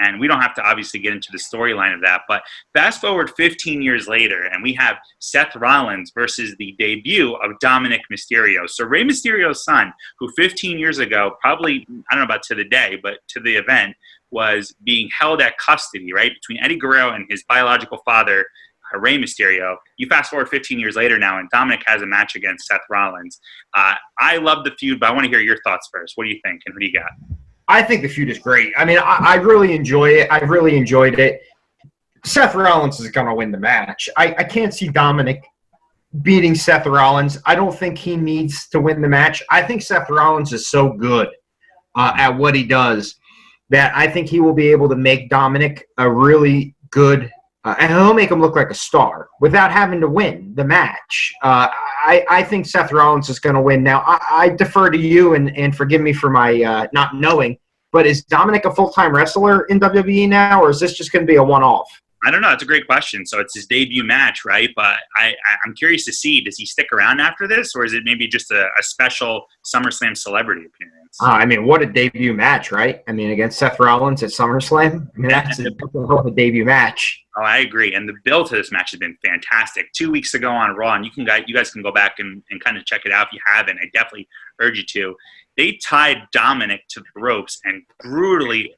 And we don't have to obviously get into the storyline of that, but fast forward 15 years later, and we have Seth Rollins versus the debut of Dominick Mysterio. So Rey Mysterio's son, who 15 years ago, probably, I don't know about to the day, but to the event, was being held at custody, right, between Eddie Guerrero and his biological father, Rey Mysterio. You fast forward 15 years later now, and Dominic has a match against Seth Rollins. I love the feud, but I want to hear your thoughts first. What do you think, and who do you got? I think the feud is great. I mean, I really enjoy it. I've really enjoyed it. Seth Rollins is going to win the match. I can't see Dominic beating Seth Rollins. I don't think he needs to win the match. I think Seth Rollins is so good at what he does that I think he will be able to make Dominic a really good and he'll make him look like a star without having to win the match. I think Seth Rollins is going to win. Now, I defer to you, and forgive me for my not knowing, but is Dominic a full-time wrestler in WWE now, or is this just going to be a one-off? I don't know. It's a great question. So it's his debut match, right? But I'm curious to see, does he stick around after this, or is it maybe just a special SummerSlam celebrity appearance? I mean, what a debut match, right? I mean, against Seth Rollins at SummerSlam. I mean, that's a debut match. Oh, I agree. And the build to this match has been fantastic. 2 weeks ago on Raw, and you guys can go back and kind of check it out if you haven't. I definitely urge you to. They tied Dominic to the ropes and brutally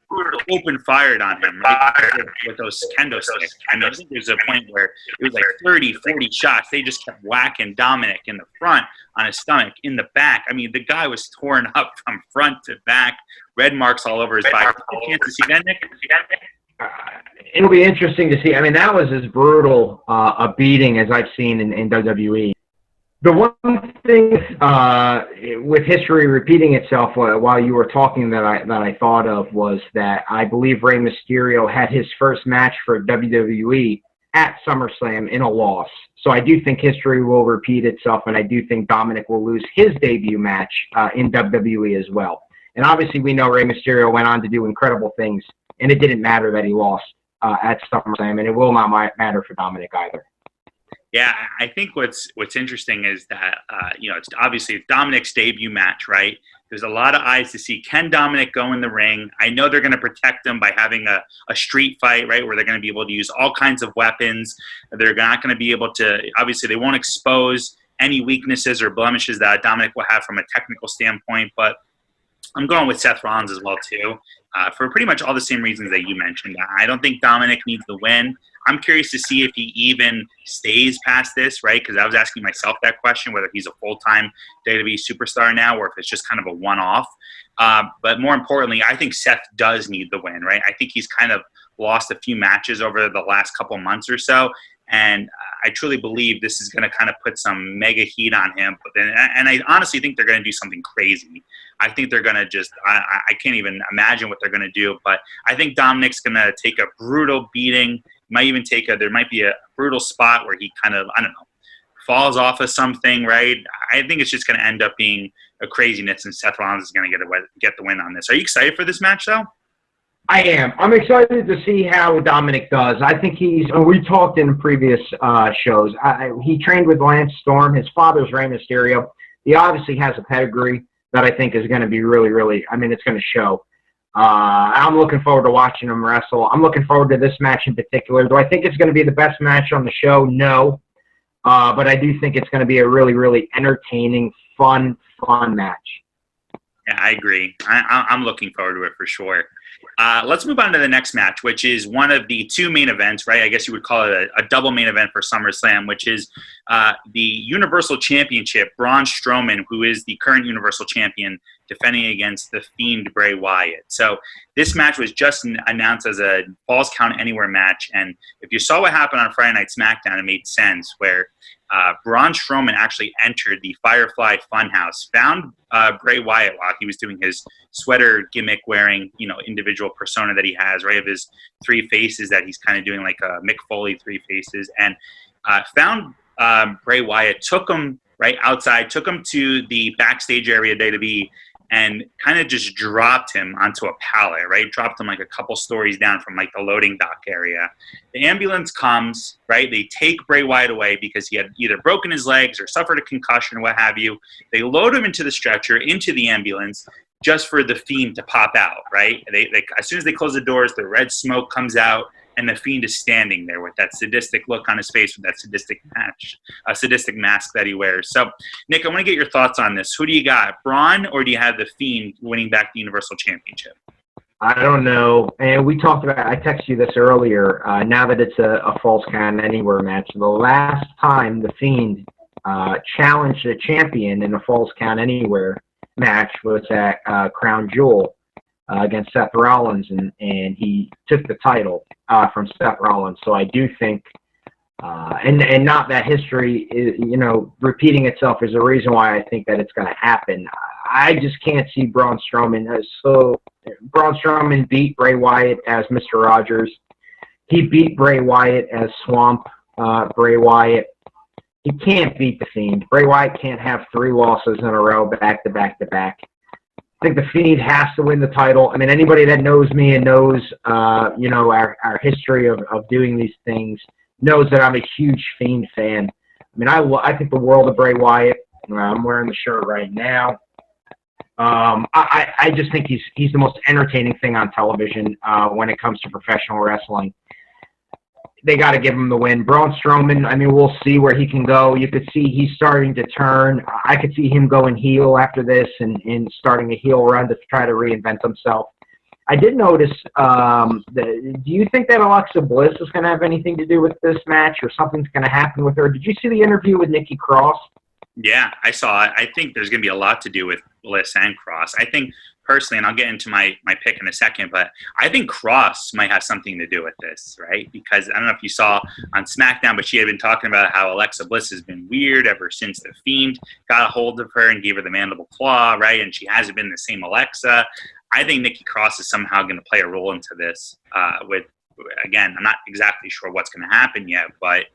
open fired on him, right, with those kendo sticks. I mean, I think there's a point where it was like 30, 40 shots. They just kept whacking Dominic in the front, on his stomach, in the back. I mean, the guy was torn up from front to back, red marks all over his body. Did you get a chance to see that, Nick? It'll be interesting to see. I mean, that was as brutal a beating as I've seen in WWE. The one thing with history repeating itself while you were talking that I thought of was that I believe Rey Mysterio had his first match for WWE at SummerSlam in a loss. So I do think history will repeat itself, and I do think Dominic will lose his debut match in WWE as well. And obviously we know Rey Mysterio went on to do incredible things, and it didn't matter that he lost at SummerSlam, and it will not matter for Dominic either. Yeah, I think what's interesting is that, it's obviously Dominic's debut match, right? There's a lot of eyes to see. Can Dominic go in the ring? I know they're going to protect him by having a street fight, right, where they're going to be able to use all kinds of weapons. They're not going to be able to, obviously, they won't expose any weaknesses or blemishes that Dominic will have from a technical standpoint, but I'm going with Seth Rollins as well, too, for pretty much all the same reasons that you mentioned. I don't think Dominic needs the win. I'm curious to see if he even stays past this, right? Because I was asking myself that question, whether he's a full-time WWE superstar now or if it's just kind of a one-off. But more importantly, I think Seth does need the win, right? I think he's kind of lost a few matches over the last couple months or so. And I truly believe this is going to kind of put some mega heat on him. And I honestly think they're going to do something crazy. I think they're going to just – I can't even imagine what they're going to do. But I think Dominic's going to take a brutal beating Might even there might be a brutal spot where he kind of, I don't know, falls off of something, right? I think it's just going to end up being a craziness, and Seth Rollins is going to get the win on this. Are you excited for this match, though? I am. I'm excited to see how Dominic does. I think we talked in previous shows. He trained with Lance Storm. His father's Rey Mysterio. He obviously has a pedigree that I think is going to be really, really, it's going to show. I'm looking forward to watching him wrestle. I'm looking forward to this match in particular. Do I think it's going to be the best match on the show? No. But I do think it's going to be a really, really entertaining, fun match. Yeah, I agree. I'm looking forward to it for sure. Let's move on to the next match, which is one of the two main events, right? I guess you would call it a double main event for SummerSlam, which is the Universal Championship. Braun Strowman, who is the current Universal Champion, defending against the Fiend Bray Wyatt. So this match was just announced as a Falls Count Anywhere match, and if you saw what happened on Friday Night SmackDown, it made sense, where Braun Strowman actually entered the Firefly Funhouse, found Bray Wyatt while he was doing his sweater gimmick wearing, individual persona that he has, right, of his three faces that he's kind of doing like a Mick Foley three faces, and found Bray Wyatt, took him right outside, took him to the backstage area of WWE, and kind of just dropped him onto a pallet, right? Dropped him like a couple stories down from like the loading dock area. The ambulance comes, right? They take Bray Wyatt away because he had either broken his legs or suffered a concussion or what have you. They load him into the stretcher, into the ambulance, just for the Fiend to pop out, right? They as soon as they close the doors, the red smoke comes out, and the Fiend is standing there with that sadistic look on his face, with that sadistic mask that he wears. So, Nick, I want to get your thoughts on this. Who do you got, Braun, or do you have the Fiend winning back the Universal Championship? I don't know. And we talked about, I texted you this earlier, now that it's a Falls Count Anywhere match. The last time the Fiend challenged a champion in a Falls Count Anywhere match was at Crown Jewel against Seth Rollins, and he took the title from Seth Rollins. So I do think, and not that history is, repeating itself is a reason why I think that it's going to happen. I just can't see Braun Strowman. So Braun Strowman beat Bray Wyatt as Mr. Rogers. He beat Bray Wyatt as Swamp Bray Wyatt. He can't beat the Fiend. Bray Wyatt can't have 3 losses in a row back to back to back. I think the Fiend has to win the title. I mean, anybody that knows me and knows, our history of doing these things knows that I'm a huge Fiend fan. I mean, I think the world of Bray Wyatt. I'm wearing the shirt right now. I just think he's the most entertaining thing on television when it comes to professional wrestling. They got to give him the win. Braun Strowman, I mean, we'll see where he can go. You could see he's starting to turn. I could see him going heel after this and starting a heel run to try to reinvent himself. I did notice, do you think that Alexa Bliss is going to have anything to do with this match, or something's going to happen with her? Did you see the interview with Nikki Cross? Yeah, I saw it. I think there's going to be a lot to do with Bliss and Cross. I think personally, and I'll get into my pick in a second, but I think Cross might have something to do with this, right? Because I don't know if you saw on SmackDown, but she had been talking about how Alexa Bliss has been weird ever since the Fiend got a hold of her and gave her the mandible claw, right? And she hasn't been the same Alexa. I think Nikki Cross is somehow going to play a role into this again, I'm not exactly sure what's going to happen yet, but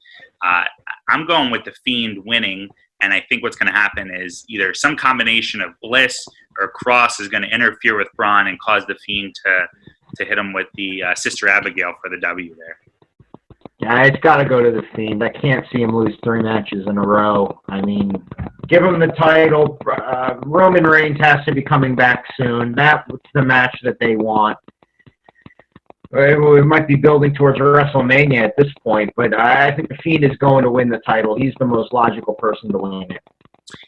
I'm going with the Fiend winning. And I think what's going to happen is either some combination of Bliss or Cross is going to interfere with Braun and cause the Fiend to hit him with the Sister Abigail for the W there. Yeah, it's got to go to the Fiend. I can't see him lose 3 matches in a row. I mean, give him the title. Roman Reigns has to be coming back soon. That's the match that they want. We might be building towards WrestleMania at this point, but I think the Fiend is going to win the title. He's the most logical person to win it.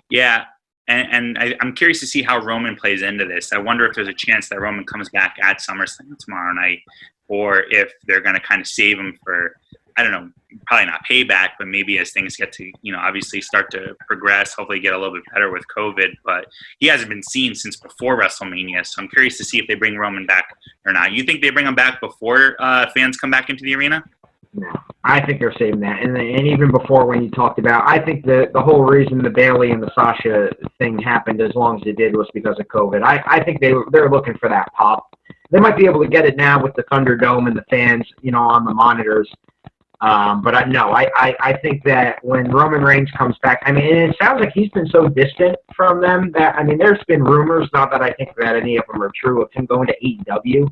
Yeah, and I'm curious to see how Roman plays into this. I wonder if there's a chance that Roman comes back at SummerSlam tomorrow night, or if they're going to kind of save him for, I don't know, probably not payback, but maybe as things get to, obviously start to progress, hopefully get a little bit better with COVID. But he hasn't been seen since before WrestleMania, so I'm curious to see if they bring Roman back or not. You think they bring him back before fans come back into the arena? No, I think they're saving that. And even before, when you talked about, I think the whole reason the Bayley and the Sasha thing happened as long as it did was because of COVID. I think they're looking for that pop. They might be able to get it now with the Thunderdome and the fans, on the monitors. But I think that when Roman Reigns comes back, I mean, it sounds like he's been so distant from them that, I mean, there's been rumors, not that I think that any of them are true, of him going to AEW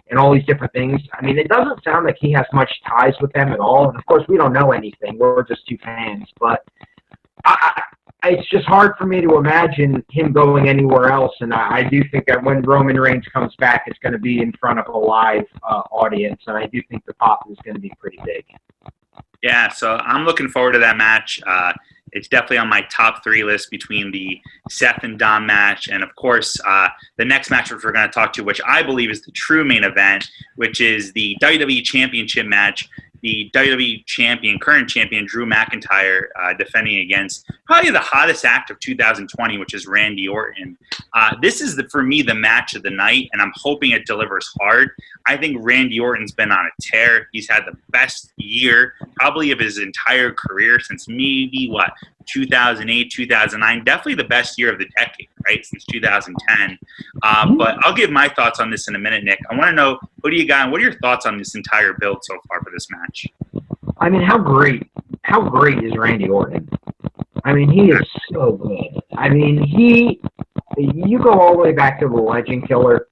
and all these different things. I mean, it doesn't sound like he has much ties with them at all. And of course, we don't know anything. We're just two fans. But it's just hard for me to imagine him going anywhere else. And I do think that when Roman Reigns comes back, it's going to be in front of a live audience. And I do think the pop is going to be pretty big. Yeah, so I'm looking forward to that match. It's definitely on my top 3 list between the Seth and Dom match, and of course, the next match which we're going to talk to, which I believe is the true main event, which is the WWE Championship match. The WWE champion, current champion, Drew McIntyre, defending against probably the hottest act of 2020, which is Randy Orton. This is, for me, the match of the night, and I'm hoping it delivers hard. I think Randy Orton's been on a tear. He's had the best year, probably of his entire career since maybe, 2008, 2009. Definitely the best year of the decade, right, since 2010. But I'll give my thoughts on this in a minute, Nick. I want to know, who do you got, and what are your thoughts on this entire build so far for this match? I mean, how great is Randy Orton? I mean, he is so good. I mean, you go all the way back to the Legend Killer,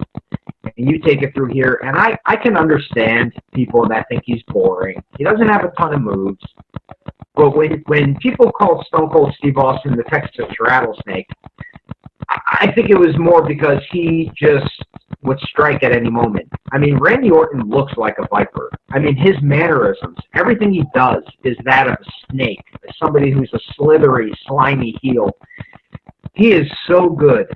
and you take it through here, and I can understand people that think he's boring. He doesn't have a ton of moves. But when people call Stone Cold Steve Austin the Texas Rattlesnake, I think it was more because he just would strike at any moment. I mean, Randy Orton looks like a viper. I mean, his mannerisms, everything he does is that of a snake, as somebody who's a slithery, slimy heel. He is so good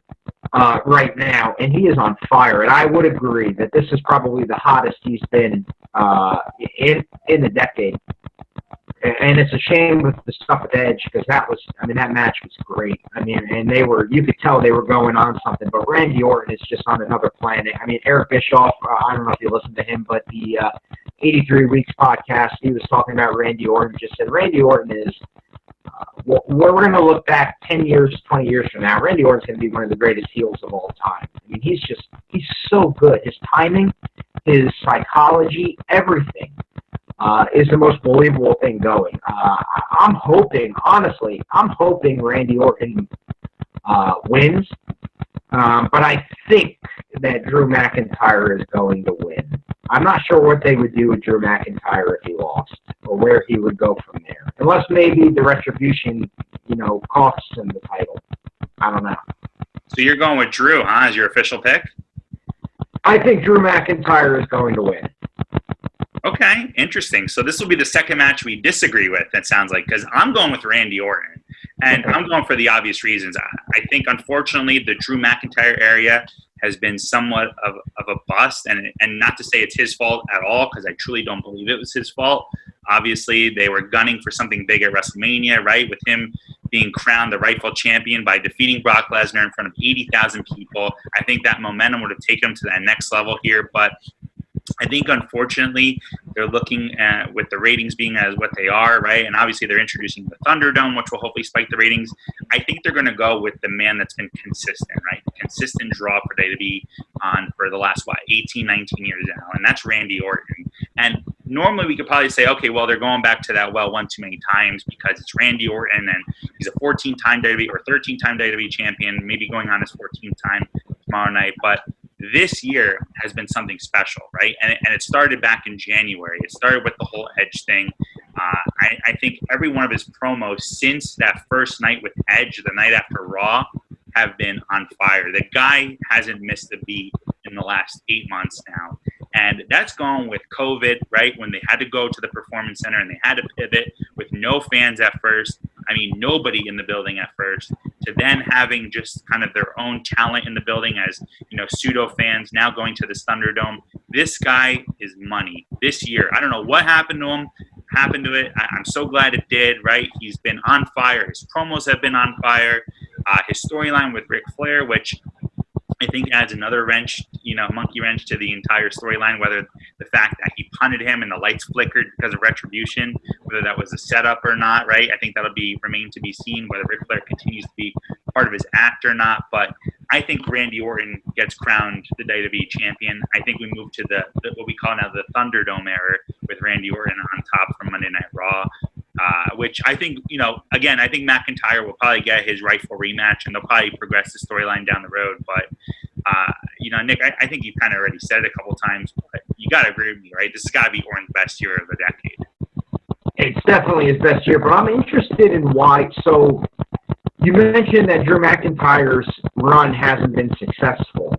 right now, and he is on fire. And I would agree that this is probably the hottest he's been in the decade. And it's a shame with the stuff with Edge, because that match was great. I mean, and you could tell they were going on something, but Randy Orton is just on another planet. I mean, Eric Bischoff, I don't know if you listened to him, but the 83 Weeks podcast, he was talking about Randy Orton, just said Randy Orton is, we're going to look back 10 years, 20 years from now, Randy Orton's going to be one of the greatest heels of all time. I mean, he's so good. His timing, his psychology, everything. Is the most believable thing going. I'm hoping Randy Orton wins, but I think that Drew McIntyre is going to win. I'm not sure what they would do with Drew McIntyre if he lost, or where he would go from there. Unless maybe the Retribution, costs him the title. I don't know. So you're going with Drew, huh, as your official pick? I think Drew McIntyre is going to win. Okay, interesting. So this will be the second match we disagree with, it sounds like, because I'm going with Randy Orton. And I'm going for the obvious reasons. I think, unfortunately, the Drew McIntyre area has been somewhat of a bust. And not to say it's his fault at all, because I truly don't believe it was his fault. Obviously, they were gunning for something big at WrestleMania, right, with him being crowned the rightful champion by defeating Brock Lesnar in front of 80,000 people. I think that momentum would have taken him to that next level here. But I think, unfortunately, they're looking at, with the ratings being as what they are, right? And obviously they're introducing the Thunderdome, which will hopefully spike the ratings. I think they're going to go with the man that's been consistent, right? The consistent draw for WWE on for the last, 18, 19 years now, and that's Randy Orton. And normally we could probably say, okay, well, they're going back to that, one too many times because it's Randy Orton and he's a 14-time WWE or 13-time WWE champion, maybe going on his 14th time tomorrow night. But this year has been something special, right? And it started back in January. It started with the whole Edge thing. I think every one of his promos since that first night with Edge, the night after Raw, have been on fire. The guy hasn't missed a beat in the last 8 months now. And that's gone with COVID, right? When they had to go to the Performance Center and they had to pivot with no fans at first. I mean, nobody in the building at first, to then having just kind of their own talent in the building as, pseudo fans now going to this Thunderdome. This guy is money this year. I don't know what happened to him, I'm so glad it did, right? He's been on fire. His promos have been on fire. His storyline with Ric Flair, which I think adds another wrench, monkey wrench to the entire storyline, whether the fact that he punted him and the lights flickered because of Retribution, whether that was a setup or not, right? I think that'll remain to be seen, whether Ric Flair continues to be part of his act or not. But I think Randy Orton gets crowned the WWE champion. I think we move to the what we call now the Thunderdome era with Randy Orton on top from Monday Night Raw, which I think, again, I think McIntyre will probably get his rightful rematch, and they'll probably progress the storyline down the road. But, Nick, I think you've kind of already said it a couple times, but you got to agree with me, right? This has got to be Orton's best year of the decade. It's definitely his best year, but I'm interested in why. So you mentioned that Drew McIntyre's run hasn't been successful.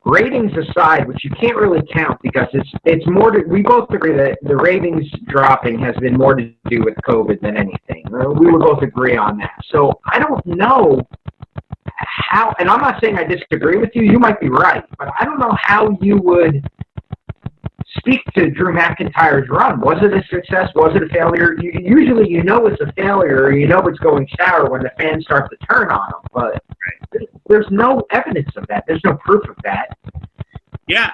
Ratings aside, which you can't really count because it's more we both agree that the ratings dropping has been more to do with COVID than anything. We would both agree on that. So I don't know how, and I'm not saying I disagree with you, you might be right, but I don't know how you would speak to Drew McIntyre's run. Was it a success? Was it a failure? Usually you know it's a failure, or you know it's going sour when the fans start to turn on him, but there's no evidence of that. There's no proof of that. Yeah,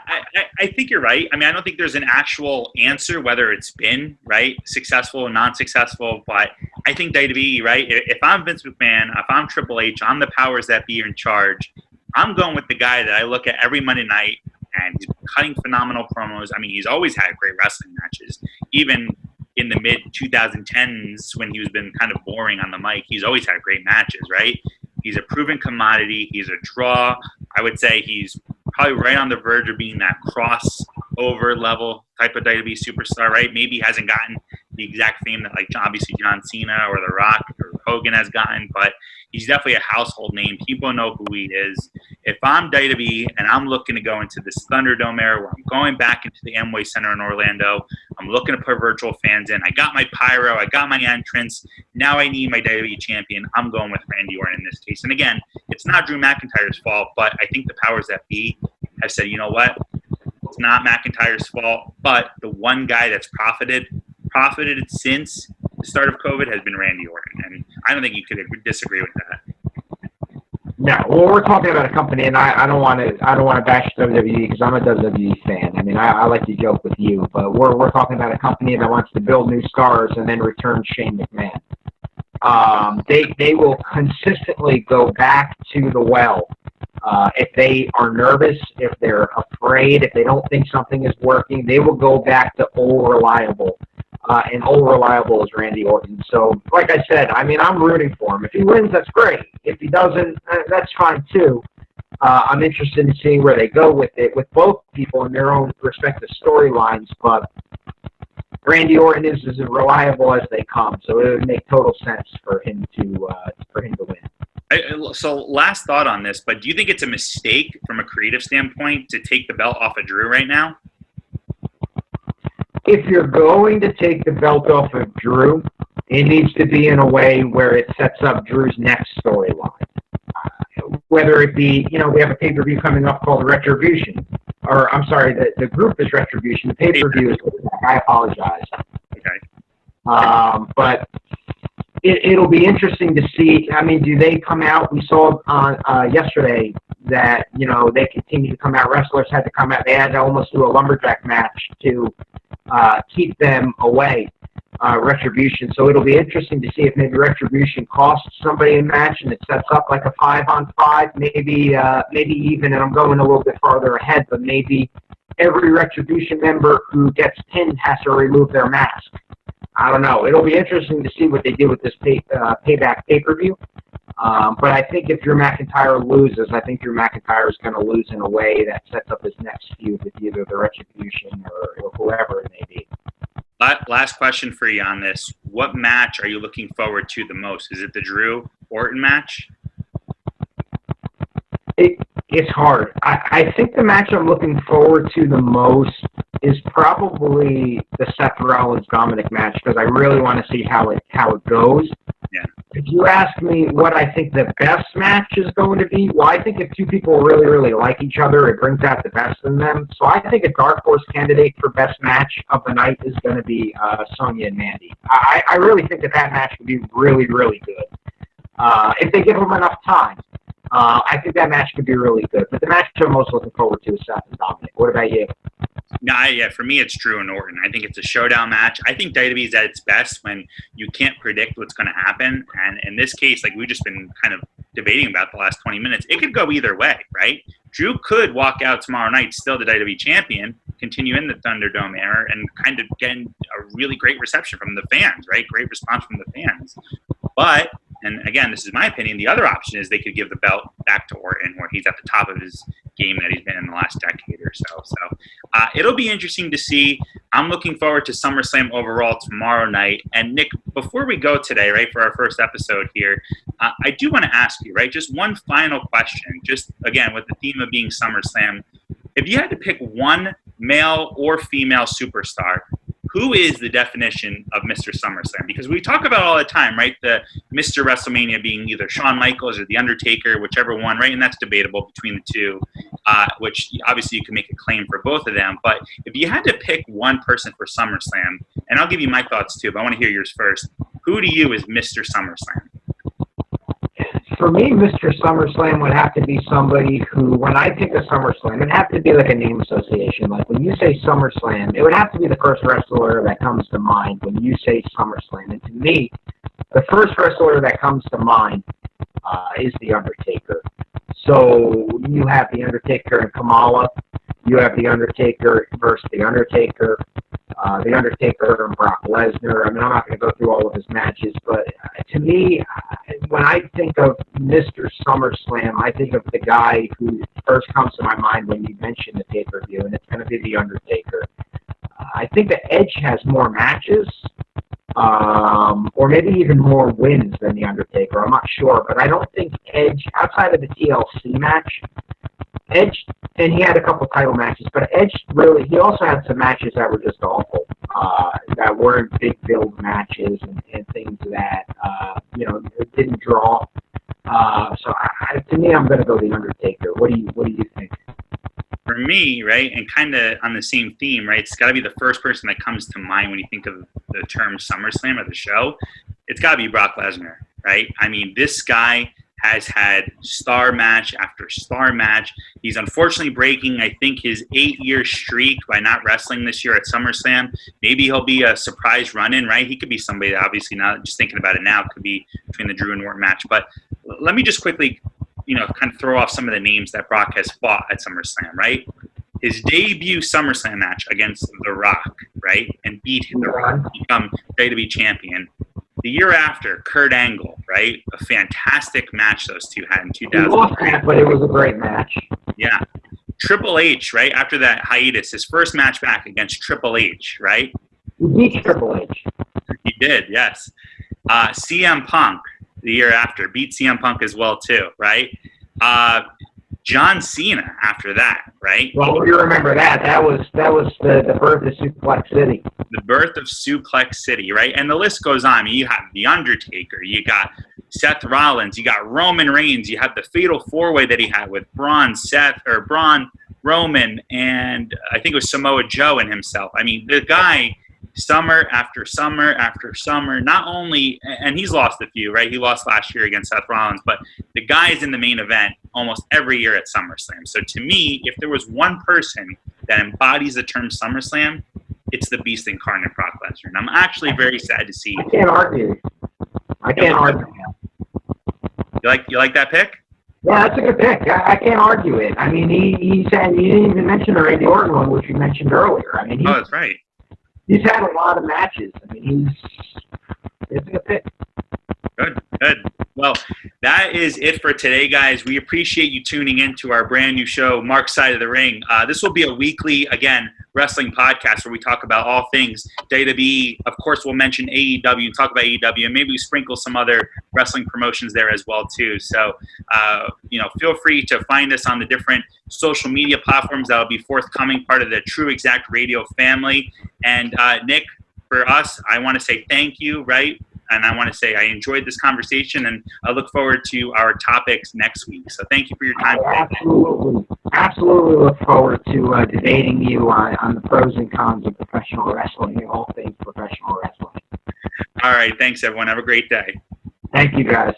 I think you're right. I mean, I don't think there's an actual answer whether it's been, right, successful or non-successful, but I think WWE, right, if I'm Vince McMahon, if I'm Triple H, I'm the powers that be in charge, I'm going with the guy that I look at every Monday night, and he's cutting phenomenal promos. I mean, he's always had great wrestling matches. Even in the mid-2010s when he's been kind of boring on the mic, he's always had great matches, right? He's a proven commodity. He's a draw. I would say he's probably right on the verge of being that crossover level type of WWE superstar, right? Maybe he hasn't gotten the exact fame that, like, obviously John Cena or The Rock or Hogan has gotten, but he's definitely a household name. People know who he is. If I'm WWE and I'm looking to go into this Thunderdome era where I'm going back into the Amway Center in Orlando, I'm looking to put virtual fans in. I got my pyro. I got my entrance. Now I need my WWE champion. I'm going with Randy Orton in this case. And again, it's not Drew McIntyre's fault, but I think the powers that be have said, you know what? It's not McIntyre's fault, but the one guy that's profited since the start of COVID has been Randy Orton. And I don't think you could disagree with that. No, well, we're talking about a company, and I don't want to bash WWE because I'm a WWE fan. I mean, I like to joke with you, but we're talking about a company that wants to build new stars and then return Shane McMahon. They will consistently go back to the well if they are nervous, if they're afraid, if they don't think something is working. They will go back to old reliable. And old reliable is Randy Orton. So, like I said, I mean, I'm rooting for him. If he wins, that's great. If he doesn't, that's fine too. I'm interested in seeing where they go with it, with both people in their own respective storylines. But Randy Orton is as reliable as they come, so it would make total sense for him to win. So, last thought on this, but do you think it's a mistake from a creative standpoint to take the belt off of Drew right now? If you're going to take the belt off of Drew, it needs to be in a way where it sets up Drew's next storyline. Whether it be, we have a pay-per-view coming up called Retribution. Or, I'm sorry, the group is Retribution. The pay-per-view is, I apologize. Okay. But it'll be interesting to see. I mean, do they come out? We saw on yesterday that, they continue to come out. Wrestlers had to come out. They had to almost do a lumberjack match to keep them away, Retribution. So it'll be interesting to see if maybe Retribution costs somebody a match and it sets up like a 5-on-5, maybe even, and I'm going a little bit farther ahead, but maybe every Retribution member who gets pinned has to remove their mask. I don't know. It'll be interesting to see what they do with this Payback pay-per-view. But I think if Drew McIntyre loses, I think Drew McIntyre is going to lose in a way that sets up his next feud with either the Retribution or whoever it may be. Last question for you on this. What match are you looking forward to the most? Is it the Drew Orton match? It's hard. I think the match I'm looking forward to the most is probably the Seth Rollins-Dominick match because I really want to see how it goes. Yeah. If you ask me what I think the best match is going to be, well, I think if two people really, really like each other, it brings out the best in them. So I think a dark horse candidate for best match of the night is going to be Sonya and Mandy. I really think that match would be really, really good if they give them enough time. I think that match could be really good. But the match I'm most looking forward to is Seth and Dominic. What about you? Yeah, for me, it's Drew and Orton. I think it's a showdown match. I think WWE is at its best when you can't predict what's going to happen. And in this case, like, we've just been kind of debating about the last 20 minutes, it could go either way, right? Drew could walk out tomorrow night still the WWE champion, continue in the Thunderdome era, and kind of get a really great reception from the fans, right? Great response from the fans. But, and again, this is my opinion, the other option is they could give the belt back to Orton, where he's at the top of his game that he's been in the last decade or so. So it'll be interesting to see. I'm looking forward to SummerSlam overall tomorrow night. And Nick, before we go today, right, for our first episode here, I do want to ask you, right, just one final question, just again, with the theme of being SummerSlam. If you had to pick one male or female superstar, who is the definition of Mr. SummerSlam? Because we talk about all the time, right? The Mr. WrestleMania being either Shawn Michaels or The Undertaker, whichever one, right? And that's debatable between the two, which obviously you can make a claim for both of them. But if you had to pick one person for SummerSlam, and I'll give you my thoughts too, but I want to hear yours first. Who to you is Mr. SummerSlam? For me, Mr. SummerSlam would have to be somebody who, when I think of SummerSlam, it'd have to be like a name association. Like when you say SummerSlam, it would have to be the first wrestler that comes to mind when you say SummerSlam. And to me, the first wrestler that comes to mind is The Undertaker. So you have The Undertaker and Kamala. You have The Undertaker versus The Undertaker. The Undertaker and Brock Lesnar. I mean, I'm not going to go through all of his matches, but to me, when I think of Mr. SummerSlam, I think of the guy who first comes to my mind when you mention the pay-per-view, and it's going to be The Undertaker. I think that Edge has more matches, or maybe even more wins than The Undertaker. I'm not sure, but I don't think Edge, outside of the TLC match, Edge, and he had a couple title matches, but Edge really, he also had some matches that were just awful, that weren't big build matches and things that, didn't draw. So to me, I'm going to go The Undertaker. What do you think? For me, right, and kind of on the same theme, right, it's got to be the first person that comes to mind when you think of the term SummerSlam or the show. It's got to be Brock Lesnar, right? I mean, this guy has had star match after star match. He's unfortunately breaking, I think, his 8-year streak by not wrestling this year at SummerSlam. Maybe he'll be a surprise run-in, right? He could be somebody that obviously, not just thinking about it now, could be between the Drew and Orton match. But let me just quickly, kind of throw off some of the names that Brock has fought at SummerSlam, right? His debut SummerSlam match against The Rock, right? And beat The Rock to become WWE champion. The year after, Kurt Angle, right? A fantastic match those two had in 2000. He lost that, but it was a great match. Yeah. Triple H, right? After that hiatus, his first match back against Triple H, right? He beat Triple H. He did, yes. CM Punk, the year after, beat CM Punk as well, too, right? John Cena after that, right? Well, you remember that. That was the birth of Suplex City. The birth of Suplex City, right? And the list goes on. I mean, you have The Undertaker, you got Seth Rollins, you got Roman Reigns, you have the Fatal 4-Way that he had with Braun, Roman, and I think it was Samoa Joe and himself. I mean, the guy, summer after summer after summer, not only, and he's lost a few, right? He lost last year against Seth Rollins, but the guy is in the main event almost every year at SummerSlam. So to me, if there was one person that embodies the term SummerSlam, it's the Beast incarnate, Brock Lesnar. And I'm actually very sad to see. I can't argue. You like that pick? Yeah, that's a good pick. I can't argue it. I mean, he said, you didn't even mention the Randy Orton one, which you mentioned earlier. I mean, that's right. He's had a lot of matches. I mean, it's a good pick. Good. Well, that is it for today, guys. We appreciate you tuning in to our brand new show, Mark's Side of the Ring. This will be a weekly, again, wrestling podcast where we talk about all things WWE. Of course, we'll mention AEW and talk about AEW, and maybe we sprinkle some other wrestling promotions there as well, too. So, feel free to find us on the different social media platforms that will be forthcoming, part of the TruExact Radio family. And Nick, for us, I want to say thank you, right? And I want to say I enjoyed this conversation, and I look forward to our topics next week. So thank you for your time. Absolutely look forward to debating you on the pros and cons of professional wrestling and all things professional wrestling. All right. Thanks, everyone. Have a great day. Thank you, guys.